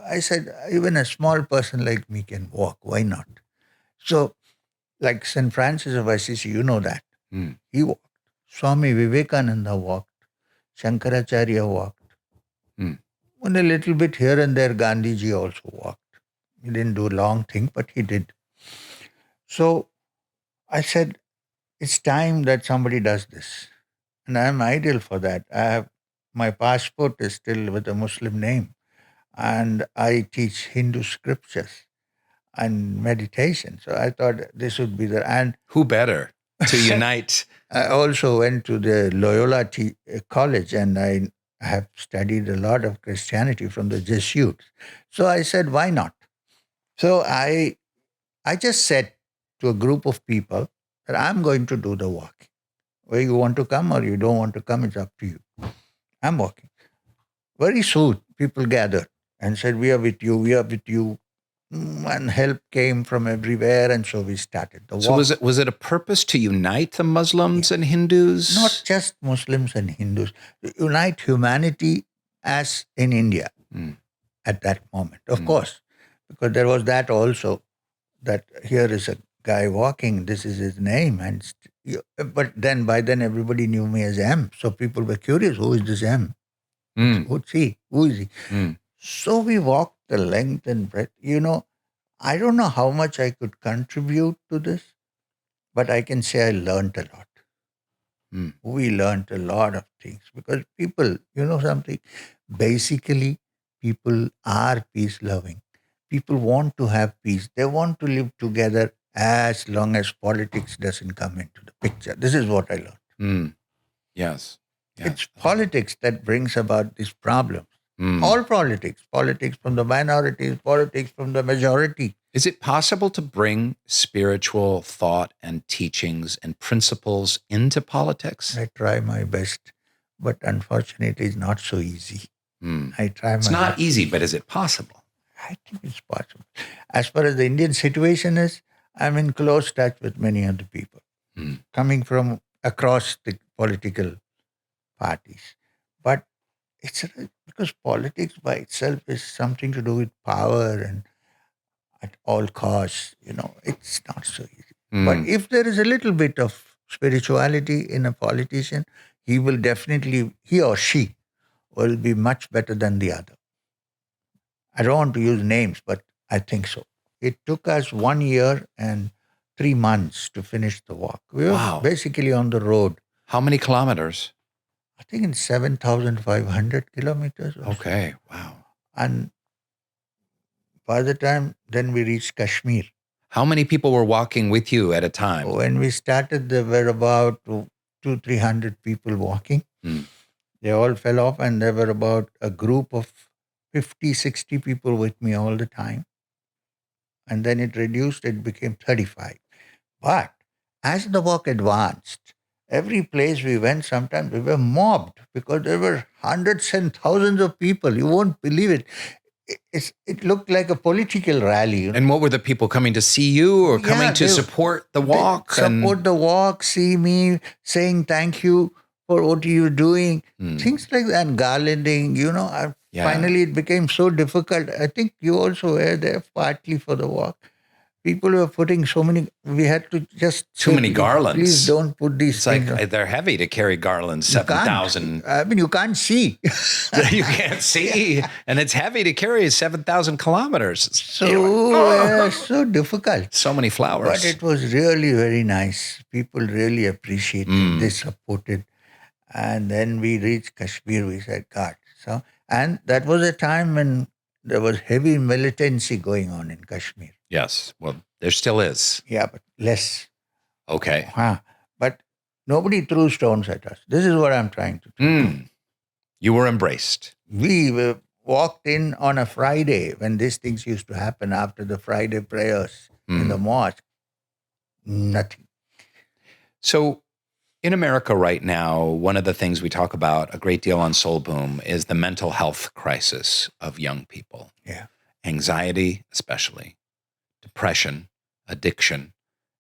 Speaker 1: I said, even a small person like me can walk. Why not? So, like St. Francis of Assisi, you know that. He walked. Swami Vivekananda walked. Shankaracharya walked. And a little bit here and there, Gandhiji also walked. He didn't do a long thing, but he did. So I said, it's time that somebody does this. And I'm ideal for that. My passport is still with a Muslim name. And I teach Hindu scriptures and meditation. So I thought this would be and
Speaker 2: who better to unite?
Speaker 1: I also went to the Loyola College, and I have studied a lot of Christianity from the Jesuits. So I said, why not? So I just said to a group of people that I'm going to do the walk. Whether you want to come or you don't want to come, it's up to you. I'm walking. Very soon, people gathered and said, we are with you, we are with you. And help came from everywhere, and so we started the walk.
Speaker 2: So was it a purpose to unite the Muslims and Hindus?
Speaker 1: Not just Muslims and Hindus, to unite humanity as in India at that moment. Of course, because there was that also, that here is a guy walking, this is his name. But then by then everybody knew me as M. So people were curious, who is this M? Who's he? Who is he? So we walked the length and breadth. I don't know how much I could contribute to this, but I can say I learned a lot. We learned a lot of things because people, something, basically people are peace-loving. People want to have peace. They want to live together as long as politics doesn't come into the picture. This is what I learned.
Speaker 2: Yes.
Speaker 1: It's politics that brings about these problems. All politics from the minorities, politics from the majority.
Speaker 2: Is it possible to bring spiritual thought and teachings and principles into politics?
Speaker 1: I try my best, but unfortunately, it's not so easy. I try.
Speaker 2: It's not easy, but is it possible?
Speaker 1: I think it's possible. As far as the Indian situation is, I'm in close touch with many other people coming from across the political parties. But it's because politics by itself is something to do with power and at all costs, it's not so easy. But if there is a little bit of spirituality in a politician, he or she will be much better than the other. I don't want to use names, but I think so. It took us 1 year and 3 months to finish the walk. We were basically on the road.
Speaker 2: How many kilometers?
Speaker 1: I think it's 7,500 kilometers.
Speaker 2: Okay, wow.
Speaker 1: And by the time then we reached Kashmir.
Speaker 2: How many people were walking with you at a time?
Speaker 1: When we started, there were about 200-300 people walking. They all fell off, and there were about a group of 50-60 people with me all the time. And then it reduced, it became 35. But as the walk advanced, every place we went, sometimes we were mobbed because there were hundreds and thousands of people. You won't believe it. It looked like a political rally.
Speaker 2: And what were the people coming to see you or coming to support the walk?
Speaker 1: Support the walk, see me, saying thank you for what you're doing. Things like that. And garlanding, finally it became so difficult. I think you also were there partly for the walk. People were putting so many, we had to just...
Speaker 2: Too many garlands.
Speaker 1: Please don't put these things.
Speaker 2: It's like they're heavy to carry garlands, 7,000.
Speaker 1: You can't see.
Speaker 2: You can't see. And it's heavy to carry 7,000 kilometers.
Speaker 1: So difficult.
Speaker 2: So many flowers.
Speaker 1: But it was really very nice. People really appreciated, they supported. And then we reached Kashmir, we said, God. And that was a time when there was heavy militancy going on in Kashmir.
Speaker 2: Yes. Well, there still is.
Speaker 1: Yeah, but less.
Speaker 2: Okay.
Speaker 1: But nobody threw stones at us. This is what I'm trying to do.
Speaker 2: You were embraced.
Speaker 1: We walked in on a Friday when these things used to happen after the Friday prayers in the mosque. Nothing.
Speaker 2: So in America right now, one of the things we talk about a great deal on Soul Boom is the mental health crisis of young people.
Speaker 1: Yeah.
Speaker 2: Anxiety, especially, depression, addiction,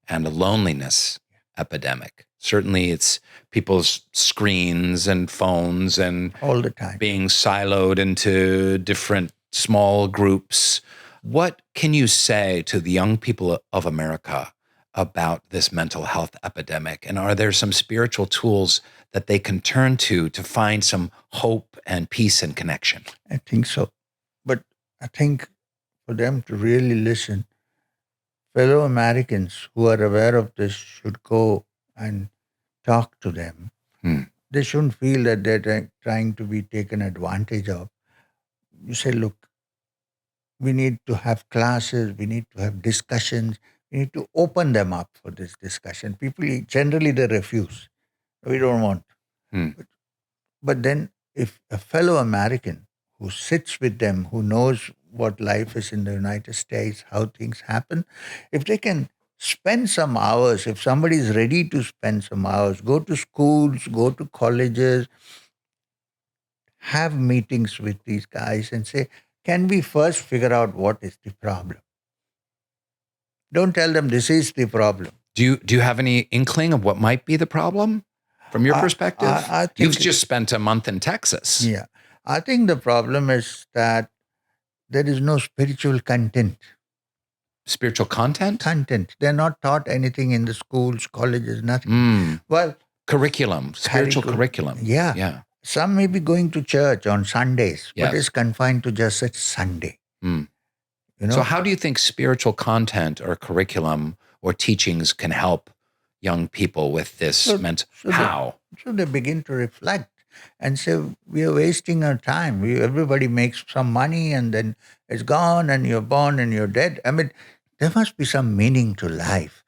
Speaker 2: and a loneliness epidemic. Certainly it's people's screens and phones and
Speaker 1: all the time
Speaker 2: being siloed into different small groups. What can you say to the young people of America about this mental health epidemic? And are there some spiritual tools that they can turn to find some hope and peace and connection?
Speaker 1: I think so. But I think for them to really listen, fellow Americans who are aware of this should go and talk to them. They shouldn't feel that they're trying to be taken advantage of. You say, look, we need to have classes, we need to have discussions, we need to open them up for this discussion. People, generally, they refuse. We don't want. But then if a fellow American who sits with them, who knows what life is in the United States, how things happen, if they can spend some hours, if somebody is ready to spend some hours, go to schools, go to colleges, have meetings with these guys and say, can we first figure out what is the problem? Don't tell them this is the problem.
Speaker 2: Do you have any inkling of what might be the problem from your perspective?
Speaker 1: I think
Speaker 2: You've just spent a month in Texas.
Speaker 1: Yeah. I think the problem is that there is no spiritual content.
Speaker 2: Spiritual content?
Speaker 1: Content. They're not taught anything in the schools, colleges, nothing. Well,
Speaker 2: curriculum, spiritual curriculum.
Speaker 1: Yeah. Some may be going to church on Sundays,
Speaker 2: Yes.
Speaker 1: but it's confined to just a Sunday. You know?
Speaker 2: So how do you think spiritual content or curriculum or teachings can help young people with this mental? How?
Speaker 1: So they begin to reflect and say, we are wasting our time. Everybody makes some money and then it's gone and you're born and you're dead. I mean, there must be some meaning to life.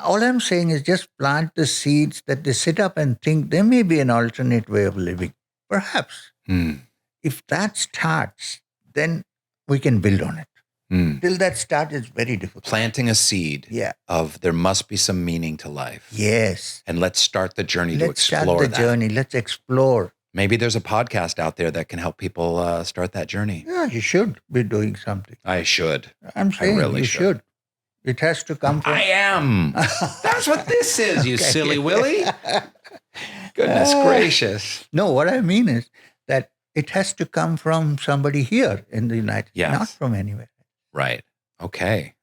Speaker 1: All I'm saying is just plant the seeds that they sit up and think there may be an alternate way of living. Perhaps. If that starts, then we can build on it. Till that starts, it's very difficult.
Speaker 2: Planting a seed of there must be some meaning to life.
Speaker 1: Yes.
Speaker 2: And let's start the journey to explore
Speaker 1: Let's start the
Speaker 2: that.
Speaker 1: journey. Let's explore.
Speaker 2: Maybe there's a podcast out there that can help people start that journey.
Speaker 1: Yeah, you should be doing something.
Speaker 2: I should.
Speaker 1: I'm saying
Speaker 2: really
Speaker 1: you should. It has to come from...
Speaker 2: I am. That's what this is, you silly Willy. Goodness gracious.
Speaker 1: No, what I mean is that it has to come from somebody here in the United States, not from anywhere.
Speaker 2: Right. Okay.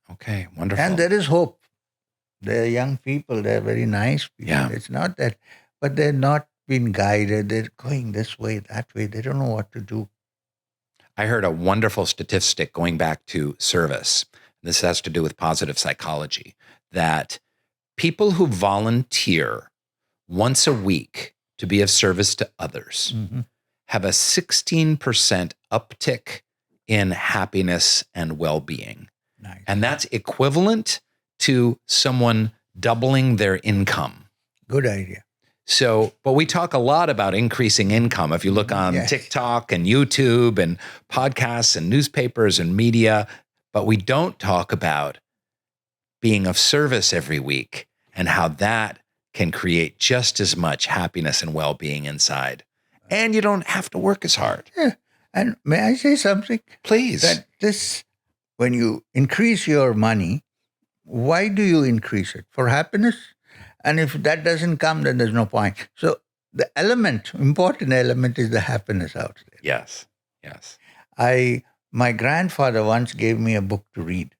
Speaker 2: Wonderful.
Speaker 1: And there is hope. They're young people. They're very nice people.
Speaker 2: Yeah.
Speaker 1: It's not that, but they're not being guided. They're going this way, that way. They don't know what to do.
Speaker 2: I heard a wonderful statistic going back to service. This has to do with positive psychology, that people who volunteer once a week to be of service to others have a 16% uptick in happiness and well-being.
Speaker 1: Nice.
Speaker 2: And that's equivalent to someone doubling their income.
Speaker 1: Good idea.
Speaker 2: So, but we talk a lot about increasing income. If you look on TikTok and YouTube and podcasts and newspapers and media, but we don't talk about being of service every week and how that can create just as much happiness and well-being inside. And you don't have to work as hard.
Speaker 1: Yeah. And may I say something?
Speaker 2: Please.
Speaker 1: That this, when you increase your money, why do you increase it? For happiness? And if that doesn't come, then there's no point. So the important element is the happiness out there.
Speaker 2: Yes.
Speaker 1: My grandfather once gave me a book to read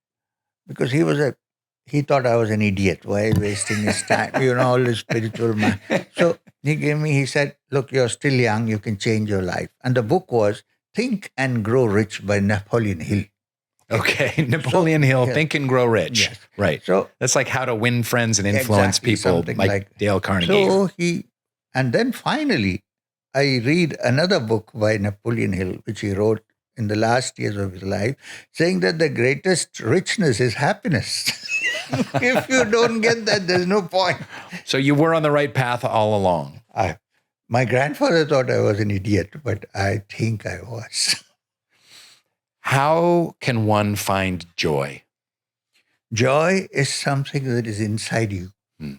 Speaker 1: because he thought I was an idiot. Why wasting his time? All this spiritual man. So he said, look, you're still young. You can change your life. And the book was Think and Grow Rich by Napoleon Hill.
Speaker 2: Okay, Napoleon Hill, Think and Grow Rich.
Speaker 1: Yes.
Speaker 2: Right.
Speaker 1: So
Speaker 2: that's like How to Win Friends and Influence People by Dale Carnegie.
Speaker 1: So and then finally, I read another book by Napoleon Hill, which he wrote in the last years of his life, saying that the greatest richness is happiness. If you don't get that, there's no point.
Speaker 2: So you were on the right path all along.
Speaker 1: My grandfather thought I was an idiot, but I think I was.
Speaker 2: How can one find joy?
Speaker 1: Joy is something that is inside you.
Speaker 2: Hmm.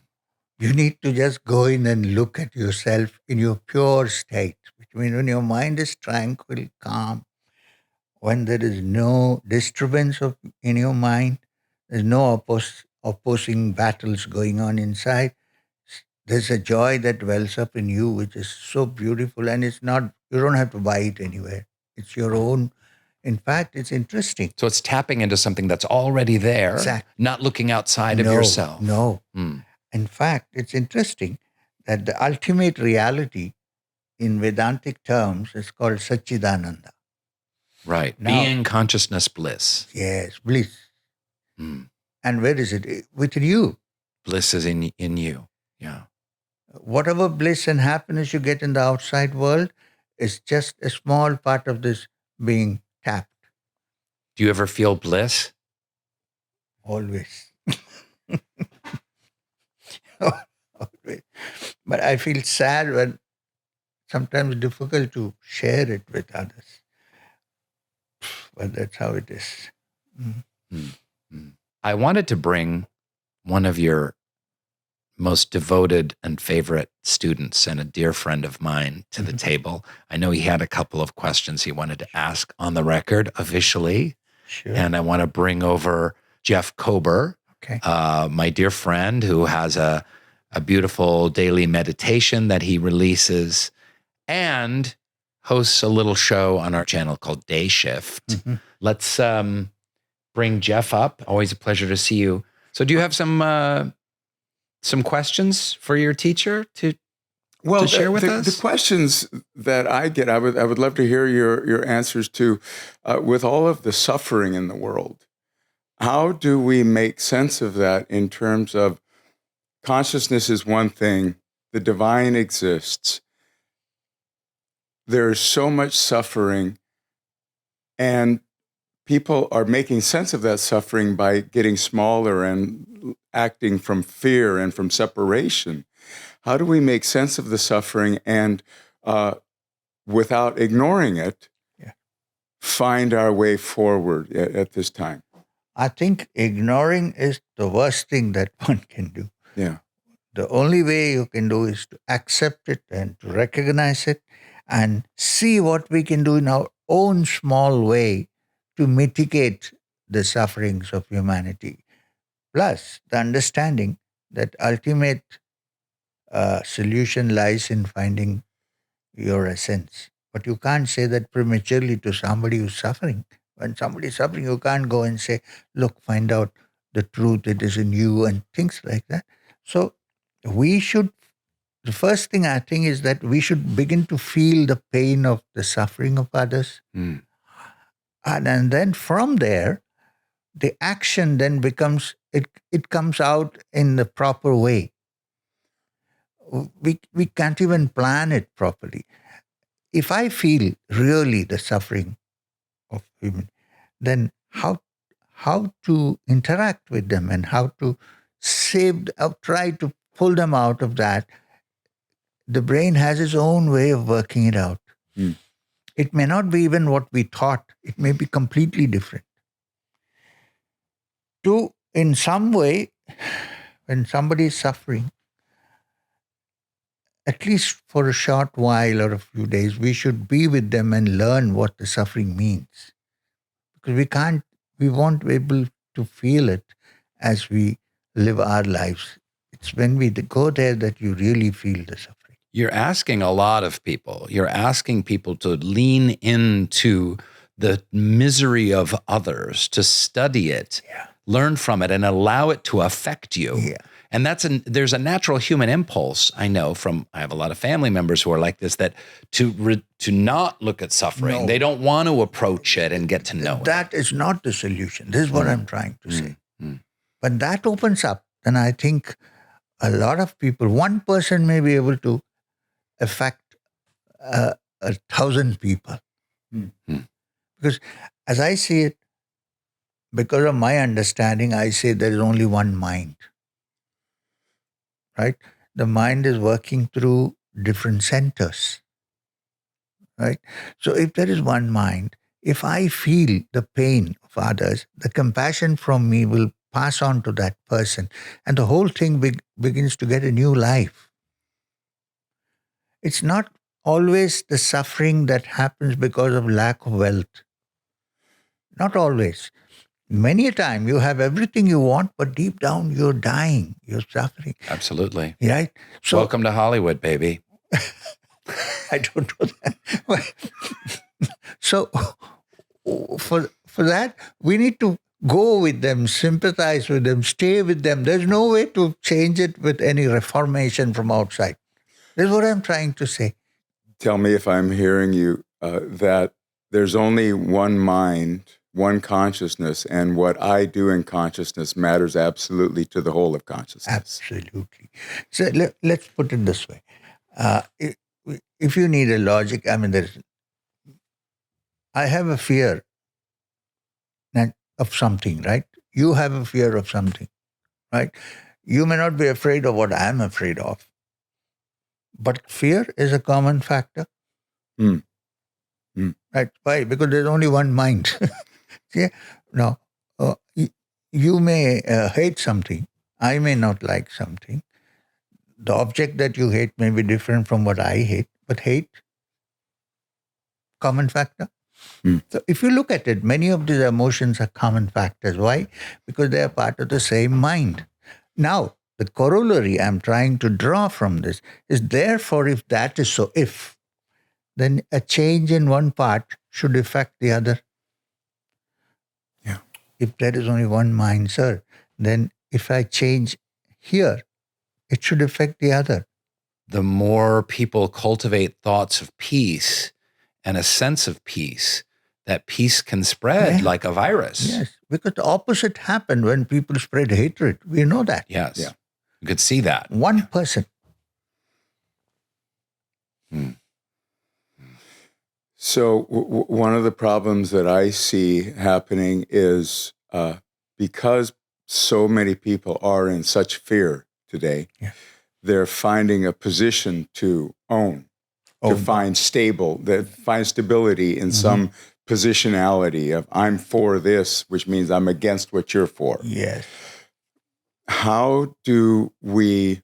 Speaker 1: You need to just go in and look at yourself in your pure state, which means when your mind is tranquil, calm, when there is no disturbance in your mind, there's no opposing battles going on inside. There's a joy that wells up in you, which is so beautiful, and you don't have to buy it anywhere. It's your own. In fact, it's interesting.
Speaker 2: So it's tapping into something that's already there,
Speaker 1: Exactly.
Speaker 2: Not looking outside of yourself.
Speaker 1: No. In fact, it's interesting that the ultimate reality in Vedantic terms is called Satchidananda.
Speaker 2: Right.
Speaker 1: Now,
Speaker 2: being, consciousness, bliss.
Speaker 1: Yes, bliss. And where is it? Within you.
Speaker 2: Bliss is in you. Yeah.
Speaker 1: Whatever bliss and happiness you get in the outside world is just a small part of this being tapped.
Speaker 2: Do you ever feel bliss?
Speaker 1: Always. Always. But I feel sad when sometimes difficult to share it with others. But that's how it is.
Speaker 2: I wanted to bring one of your most devoted and favorite students and a dear friend of mine to the table. I know he had a couple of questions he wanted to ask on the record officially.
Speaker 1: Sure.
Speaker 2: And I want to bring over Jeff Kober, my dear friend who has a beautiful daily meditation that he releases and hosts a little show on our channel called Day Shift. Let's bring Jeff up. Always a pleasure to see you. So do you have some questions for your teacher to share with us?
Speaker 3: The questions that I get, I would love to hear your answers to. With all of the suffering in the world, how do we make sense of that in terms of consciousness is one thing, the divine exists. There's so much suffering, and people are making sense of that suffering by getting smaller and acting from fear and from separation. How do we make sense of the suffering and, without ignoring it, find our way forward at this time?
Speaker 1: I think ignoring is the worst thing that one can do.
Speaker 3: Yeah.
Speaker 1: The only way you can do is to accept it and to recognize it and see what we can do in our own small way to mitigate the sufferings of humanity. Plus, the understanding that ultimate solution lies in finding your essence. But you can't say that prematurely to somebody who's suffering. When somebody is suffering, you can't go and say, look, find out the truth, it is in you, and things like that. So the first thing I think is that we should begin to feel the pain of the suffering of others. And then from there, the action then becomes, it comes out in the proper way. We can't even plan it properly. If I feel really the suffering of women, then how to interact with them and how to try to pull them out of that. The brain has its own way of working it out. It may not be even what we thought. It may be completely different. In some way, when somebody is suffering, at least for a short while or a few days, we should be with them and learn what the suffering means. Because we won't be able to feel it as we live our lives. It's when we go there that you really feel the suffering.
Speaker 2: You're asking a lot of people. You're asking people to lean into the misery of others, to study it, learn from it, and allow it to affect you.
Speaker 1: Yeah.
Speaker 2: And there's a natural human impulse, I know I have a lot of family members who are like this, that to not look at suffering.
Speaker 1: No.
Speaker 2: They don't want to approach it and get to know it.
Speaker 1: That is not the solution. This is what I'm trying to say. But that opens up, and I think a lot of people, one person may be able to affect 1,000 people. Because as I see it, because of my understanding, I say there is only one mind, right? The mind is working through different centers, right? So if there is one mind, if I feel the pain of others, the compassion from me will pass on to that person, and the whole thing begins to get a new life. It's not always the suffering that happens because of lack of wealth. Not always. Many a time you have everything you want, but deep down you're dying, you're suffering.
Speaker 2: Absolutely.
Speaker 1: Right? So
Speaker 2: Welcome to Hollywood, baby.
Speaker 1: I don't know that. So for that, we need to go with them, sympathize with them, stay with them. There's no way to change it with any reformation from outside. This is what I'm trying to say.
Speaker 3: Tell me if I'm hearing you, that there's only one mind, one consciousness, and what I do in consciousness matters absolutely to the whole of consciousness.
Speaker 1: Absolutely. So let's put it this way. If you need a logic, I mean, I have a fear of something, right? You have a fear of something, right? You may not be afraid of what I'm afraid of, but fear is a common factor. Right? Why? Because there's only one mind. Yeah. Now, you may hate something. I may not like something. The object that you hate may be different from what I hate, but hate, common factor. So if you look at it, many of these emotions are common factors. Why? Because they are part of the same mind. Now, the corollary I'm trying to draw from this is, therefore, if that is so, then a change in one part should affect the other.
Speaker 3: Yeah.
Speaker 1: If there is only one mind, sir, then if I change here, it should affect the other.
Speaker 2: The more people cultivate thoughts of peace and a sense of peace, that peace can spread like a virus.
Speaker 1: Yes, because the opposite happened when people spread hatred. We know that.
Speaker 2: Yes.
Speaker 3: Yeah.
Speaker 2: You could see that.
Speaker 1: One person.
Speaker 3: So one of the problems that I see happening is because so many people are in such fear today, they're finding a position to own, to find stability in some positionality of, I'm for this, which means I'm against what you're for.
Speaker 1: Yes.
Speaker 3: How do we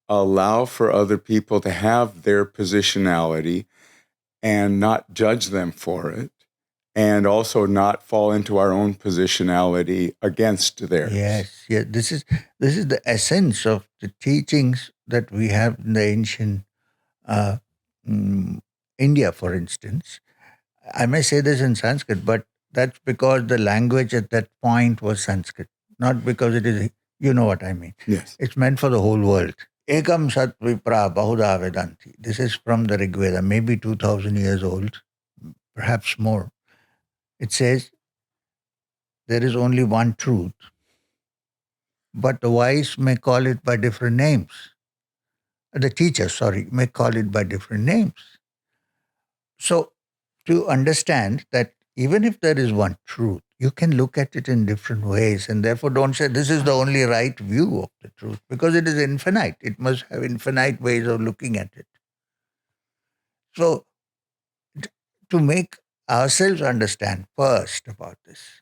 Speaker 3: allow for other people to have their positionality and not judge them for it, and also not fall into our own positionality against theirs?
Speaker 1: Yes. Yes. This is the essence of the teachings that we have in the ancient India, for instance. I may say this in Sanskrit, but that's because the language at that point was Sanskrit, not because it is, you know what I mean.
Speaker 3: Yes.
Speaker 1: It's meant for the whole world. Ekam sat vipra bahuda vedanti. This is from the Rig Veda, maybe 2,000 years old, perhaps more. It says, there is only one truth, but the wise may call it by different names. The teachers, may call it by different names. So, to understand that even if there is one truth, you can look at it in different ways, and therefore don't say this is the only right view of the truth, because it is infinite. It must have infinite ways of looking at it. So, to make ourselves understand first about this,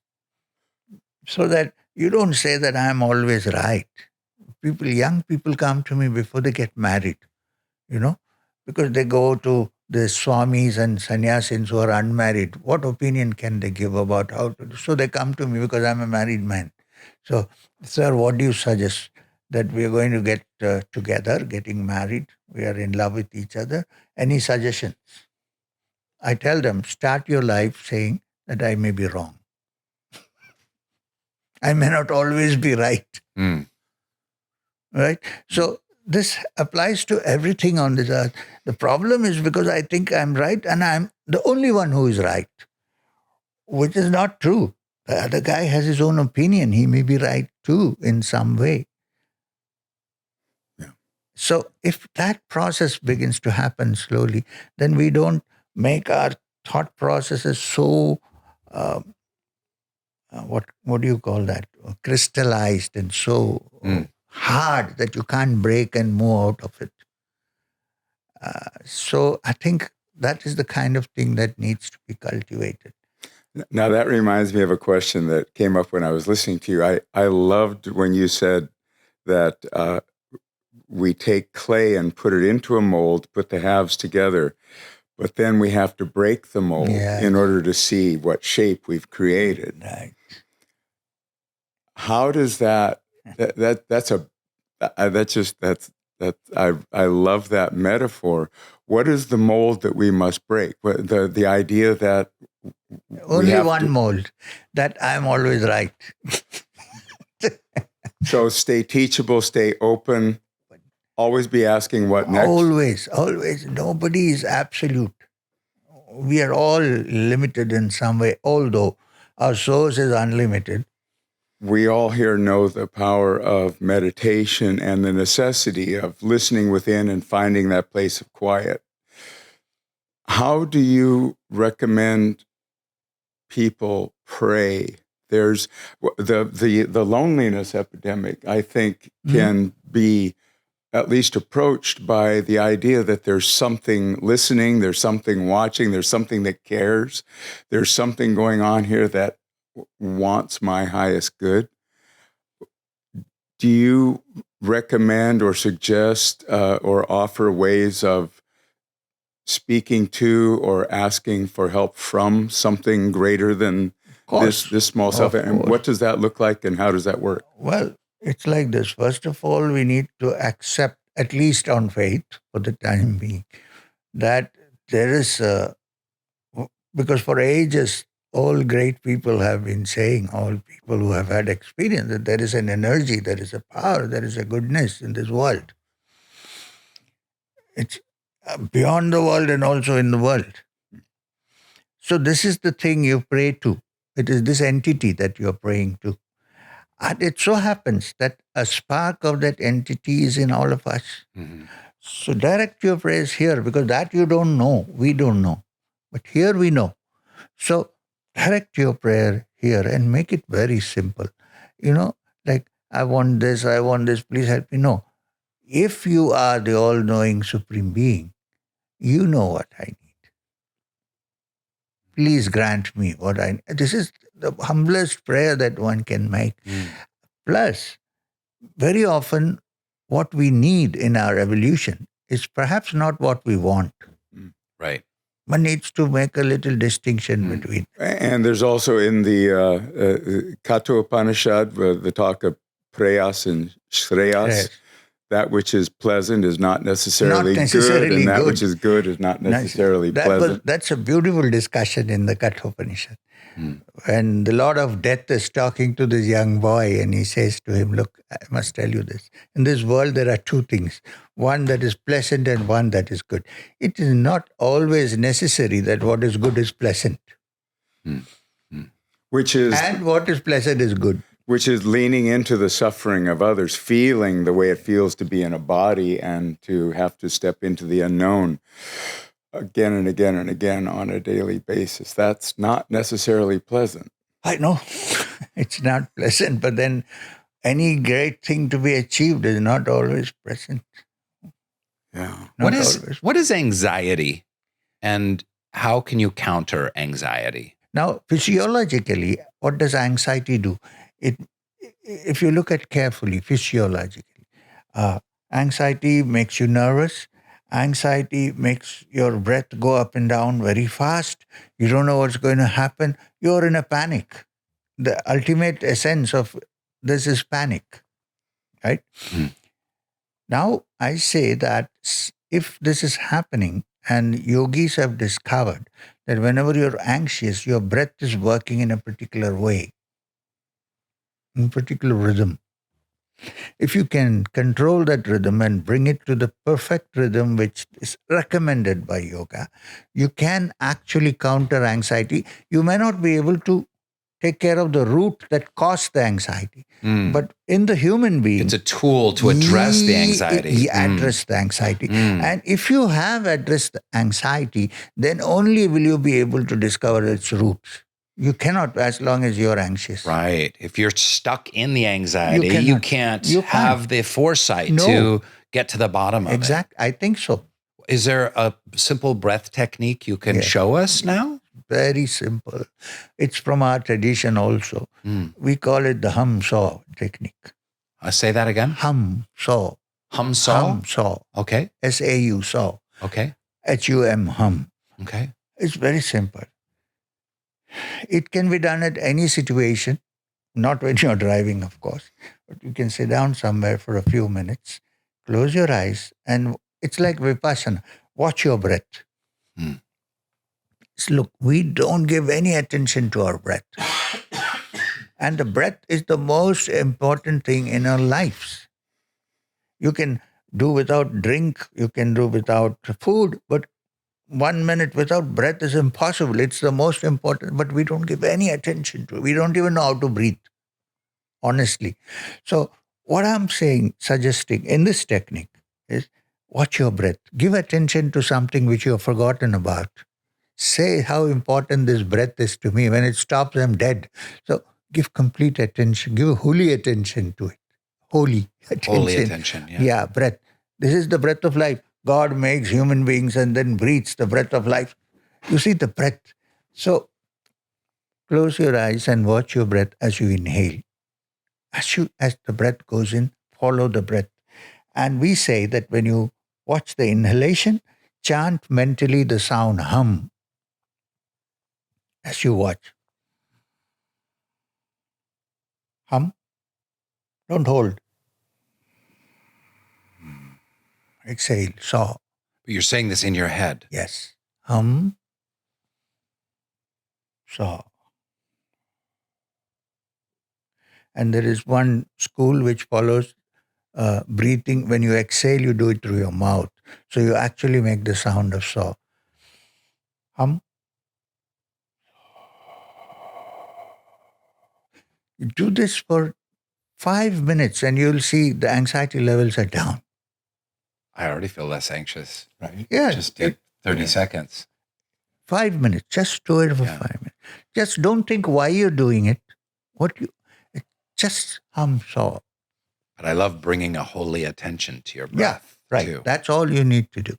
Speaker 1: so that you don't say that I am always right. Young people come to me before they get married, because they go to the swamis and sannyasins who are unmarried. What opinion can they give about how to do? So they come to me because I'm a married man. So, sir, what do you suggest? That we are going to get together, getting married. We are in love with each other. Any suggestions? I tell them, start your life saying that I may be wrong. I may not always be right. Right? So this applies to everything on this earth. The problem is because I think I'm right and I'm the only one who is right, which is not true. The other guy has his own opinion. He may be right too in some way.
Speaker 3: Yeah.
Speaker 1: So if that process begins to happen slowly, then we don't make our thought process is so, what do you call that? Crystallized and so hard that you can't break and move out of it. So I think that is the kind of thing that needs to be cultivated.
Speaker 3: Now, that reminds me of a question that came up when I was listening to you. I loved when you said that we take clay and put it into a mold, put the halves together, but then we have to break the mold in order to see what shape we've created.
Speaker 1: Right.
Speaker 3: How does that I love that metaphor. What is the mold that we must break? The idea that
Speaker 1: only one mold, that I'm always right.
Speaker 3: So stay teachable, stay open, always be asking what next.
Speaker 1: Always. Nobody is absolute. We are all limited in some way, although our source is unlimited.
Speaker 3: We all here know the power of meditation and the necessity of listening within and finding that place of quiet. How do you recommend people pray? There's the loneliness epidemic, I think, can be at least approached by the idea that there's something listening, there's something watching, there's something that cares, there's something going on here that wants my highest good. Do you recommend or suggest or offer ways of speaking to or asking for help from something greater than this small self? And what does that look like and how does that work?
Speaker 1: Well, it's like this. First of all, we need to accept, at least on faith for the time being, that there is because for ages, all great people have been saying, all people who have had experience, that there is an energy, there is a power, there is a goodness in this world. It's beyond the world and also in the world. So this is the thing you pray to. It is this entity that you're praying to. And it so happens that a spark of that entity is in all of us. Mm-hmm. So direct your prayers here, because that you don't know, we don't know. But here we know. So direct your prayer here and make it very simple. Like, I want this, please help me. No. If you are the all-knowing Supreme Being, you know what I need. Please grant me what I need. This is the humblest prayer that one can make. Plus, very often, what we need in our evolution is perhaps not what we want.
Speaker 2: Right.
Speaker 1: One needs to make a little distinction between.
Speaker 3: And there's also in the Katha Upanishad, the talk of prayas and shreyas. Yes. That which is pleasant is not necessarily good, and that which is good is not necessarily pleasant.
Speaker 1: That's a beautiful discussion in the Katha Upanishad. When the Lord of Death is talking to this young boy and he says to him, look, I must tell you this. In this world, there are two things. One that is pleasant and one that is good. It is not always necessary that what is good is pleasant.
Speaker 3: And
Speaker 1: what is pleasant is good.
Speaker 3: Which is leaning into the suffering of others, feeling the way it feels to be in a body and to have to step into the unknown again and again and again on a daily basis. That's not necessarily pleasant.
Speaker 1: I know. It's not pleasant, but then any great thing to be achieved is not always pleasant.
Speaker 3: Yeah.
Speaker 2: What is anxiety, and how can you counter anxiety?
Speaker 1: Now, physiologically, what does anxiety do? If you look at carefully, physiologically, anxiety makes you nervous. Anxiety makes your breath go up and down very fast. You don't know what's going to happen. You're in a panic. The ultimate essence of this is panic, right? Now, I say that if this is happening, and yogis have discovered that whenever you're anxious, your breath is working in a particular way, in particular rhythm. If you can control that rhythm and bring it to the perfect rhythm which is recommended by yoga, you can actually counter anxiety. You may not be able to take care of the root that caused the anxiety. But in the human being,
Speaker 2: It's a tool to address the anxiety.
Speaker 1: Address the anxiety. And if you have addressed the anxiety, then only will you be able to discover its roots. You cannot as long as you're anxious.
Speaker 2: Right. If you're stuck in the anxiety,
Speaker 1: You
Speaker 2: you can't
Speaker 1: You
Speaker 2: have the foresight
Speaker 1: No.
Speaker 2: to get to the bottom of it.
Speaker 1: Exactly. I think so.
Speaker 2: Is there a simple breath technique you can show us now?
Speaker 1: Very simple. It's from our tradition also. We call it the hum-saw technique.
Speaker 2: Say that again.
Speaker 1: Hum-saw.
Speaker 2: Hum-saw?
Speaker 1: Hum-saw.
Speaker 2: Okay.
Speaker 1: S-A-U, saw.
Speaker 2: Okay.
Speaker 1: H-U-M, hum.
Speaker 2: Okay.
Speaker 1: It's very simple. It can be done at any situation, not when you're driving, of course. But you can sit down somewhere for a few minutes, close your eyes, and it's like Vipassana. Watch your breath. Look, we don't give any attention to our breath. And the breath is the most important thing in our lives. You can do without drink, you can do without food, but 1 minute without breath is impossible. It's the most important, but we don't give any attention to it. We don't even know how to breathe, honestly. So what I'm saying, suggesting in this technique is watch your breath. Give attention to something which you have forgotten about. Say how important this breath is to me. When it stops, I'm dead. So give complete attention. Give holy attention to it. Holy attention.
Speaker 2: Holy attention, yeah.
Speaker 1: Yeah, breath. This is the breath of life. God makes human beings and then breathes the breath of life. You see the breath. So close your eyes and watch your breath as you inhale. As the breath goes in, follow the breath. And we say that when you watch the inhalation, chant mentally the sound hum as you watch. Hum. Don't hold. Exhale, saw.
Speaker 2: But you're saying this in your head.
Speaker 1: Yes. Hum, saw. And there is one school which follows breathing. When you exhale, you do it through your mouth. So you actually make the sound of saw. Hum. You do this for 5 minutes and you'll see the anxiety levels are down.
Speaker 2: I already feel less anxious.
Speaker 1: Right? Yeah.
Speaker 2: Just do 30 seconds.
Speaker 1: 5 minutes. Just do it for 5 minutes. Just don't think why you're doing it. Just hum, saw.
Speaker 2: But I love bringing a holy attention to your breath.
Speaker 1: Right.
Speaker 2: Too.
Speaker 1: That's all you need to do.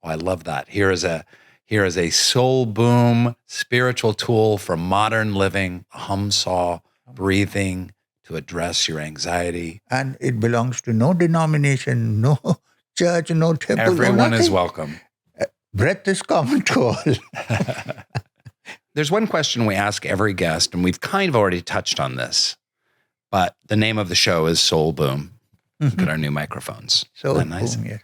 Speaker 2: Oh, I love that. Here is a soul boom spiritual tool for modern living, hum saw, breathing to address your anxiety.
Speaker 1: And it belongs to no denomination, no church, no temple.
Speaker 2: Everyone is welcome.
Speaker 1: Breath is common to all.
Speaker 2: There's one question we ask every guest, and we've kind of already touched on this, but the name of the show is Soul Boom. Look at our new microphones.
Speaker 1: So
Speaker 2: Isn't that nice?
Speaker 1: boom, yeah.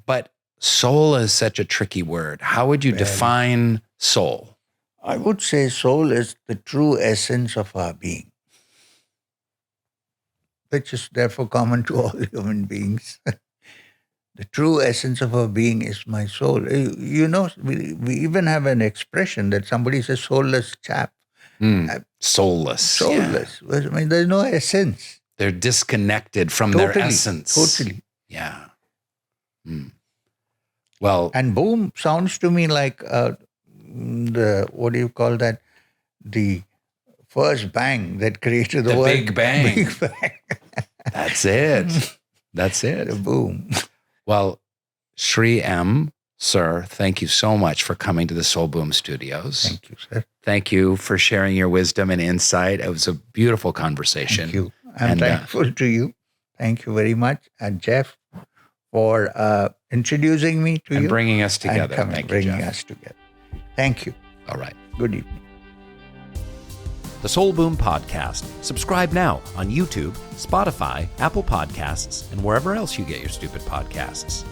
Speaker 2: But soul is such a tricky word. How would you define soul?
Speaker 1: I would say soul is the true essence of our being, which is therefore common to all human beings. The true essence of our being is my soul. You know, we even have an expression that somebody is a soulless chap.
Speaker 2: Soulless.
Speaker 1: Soulless. Yeah. I mean, there's no essence.
Speaker 2: They're disconnected from their essence.
Speaker 1: Totally.
Speaker 2: Yeah. Well,
Speaker 1: and boom sounds to me like what do you call that? The first bang that created the world.
Speaker 2: Big Bang.
Speaker 1: Big Bang.
Speaker 2: That's it. That's it.
Speaker 1: The boom.
Speaker 2: Well, Sri M., sir, thank you so much for coming to the Soul Boom Studios.
Speaker 1: Thank you, sir.
Speaker 2: Thank you for sharing your wisdom and insight. It was a beautiful conversation.
Speaker 1: Thank you. I'm thankful to you. Thank you very much. And Jeff, for introducing me to you.
Speaker 2: And bringing us together.
Speaker 1: And
Speaker 2: Thank you,
Speaker 1: bringing
Speaker 2: Jeff.
Speaker 1: us together. Thank you.
Speaker 2: All right.
Speaker 1: Good evening.
Speaker 2: The Soul Boom Podcast. Subscribe now on YouTube, Spotify, Apple Podcasts, and wherever else you get your stupid podcasts.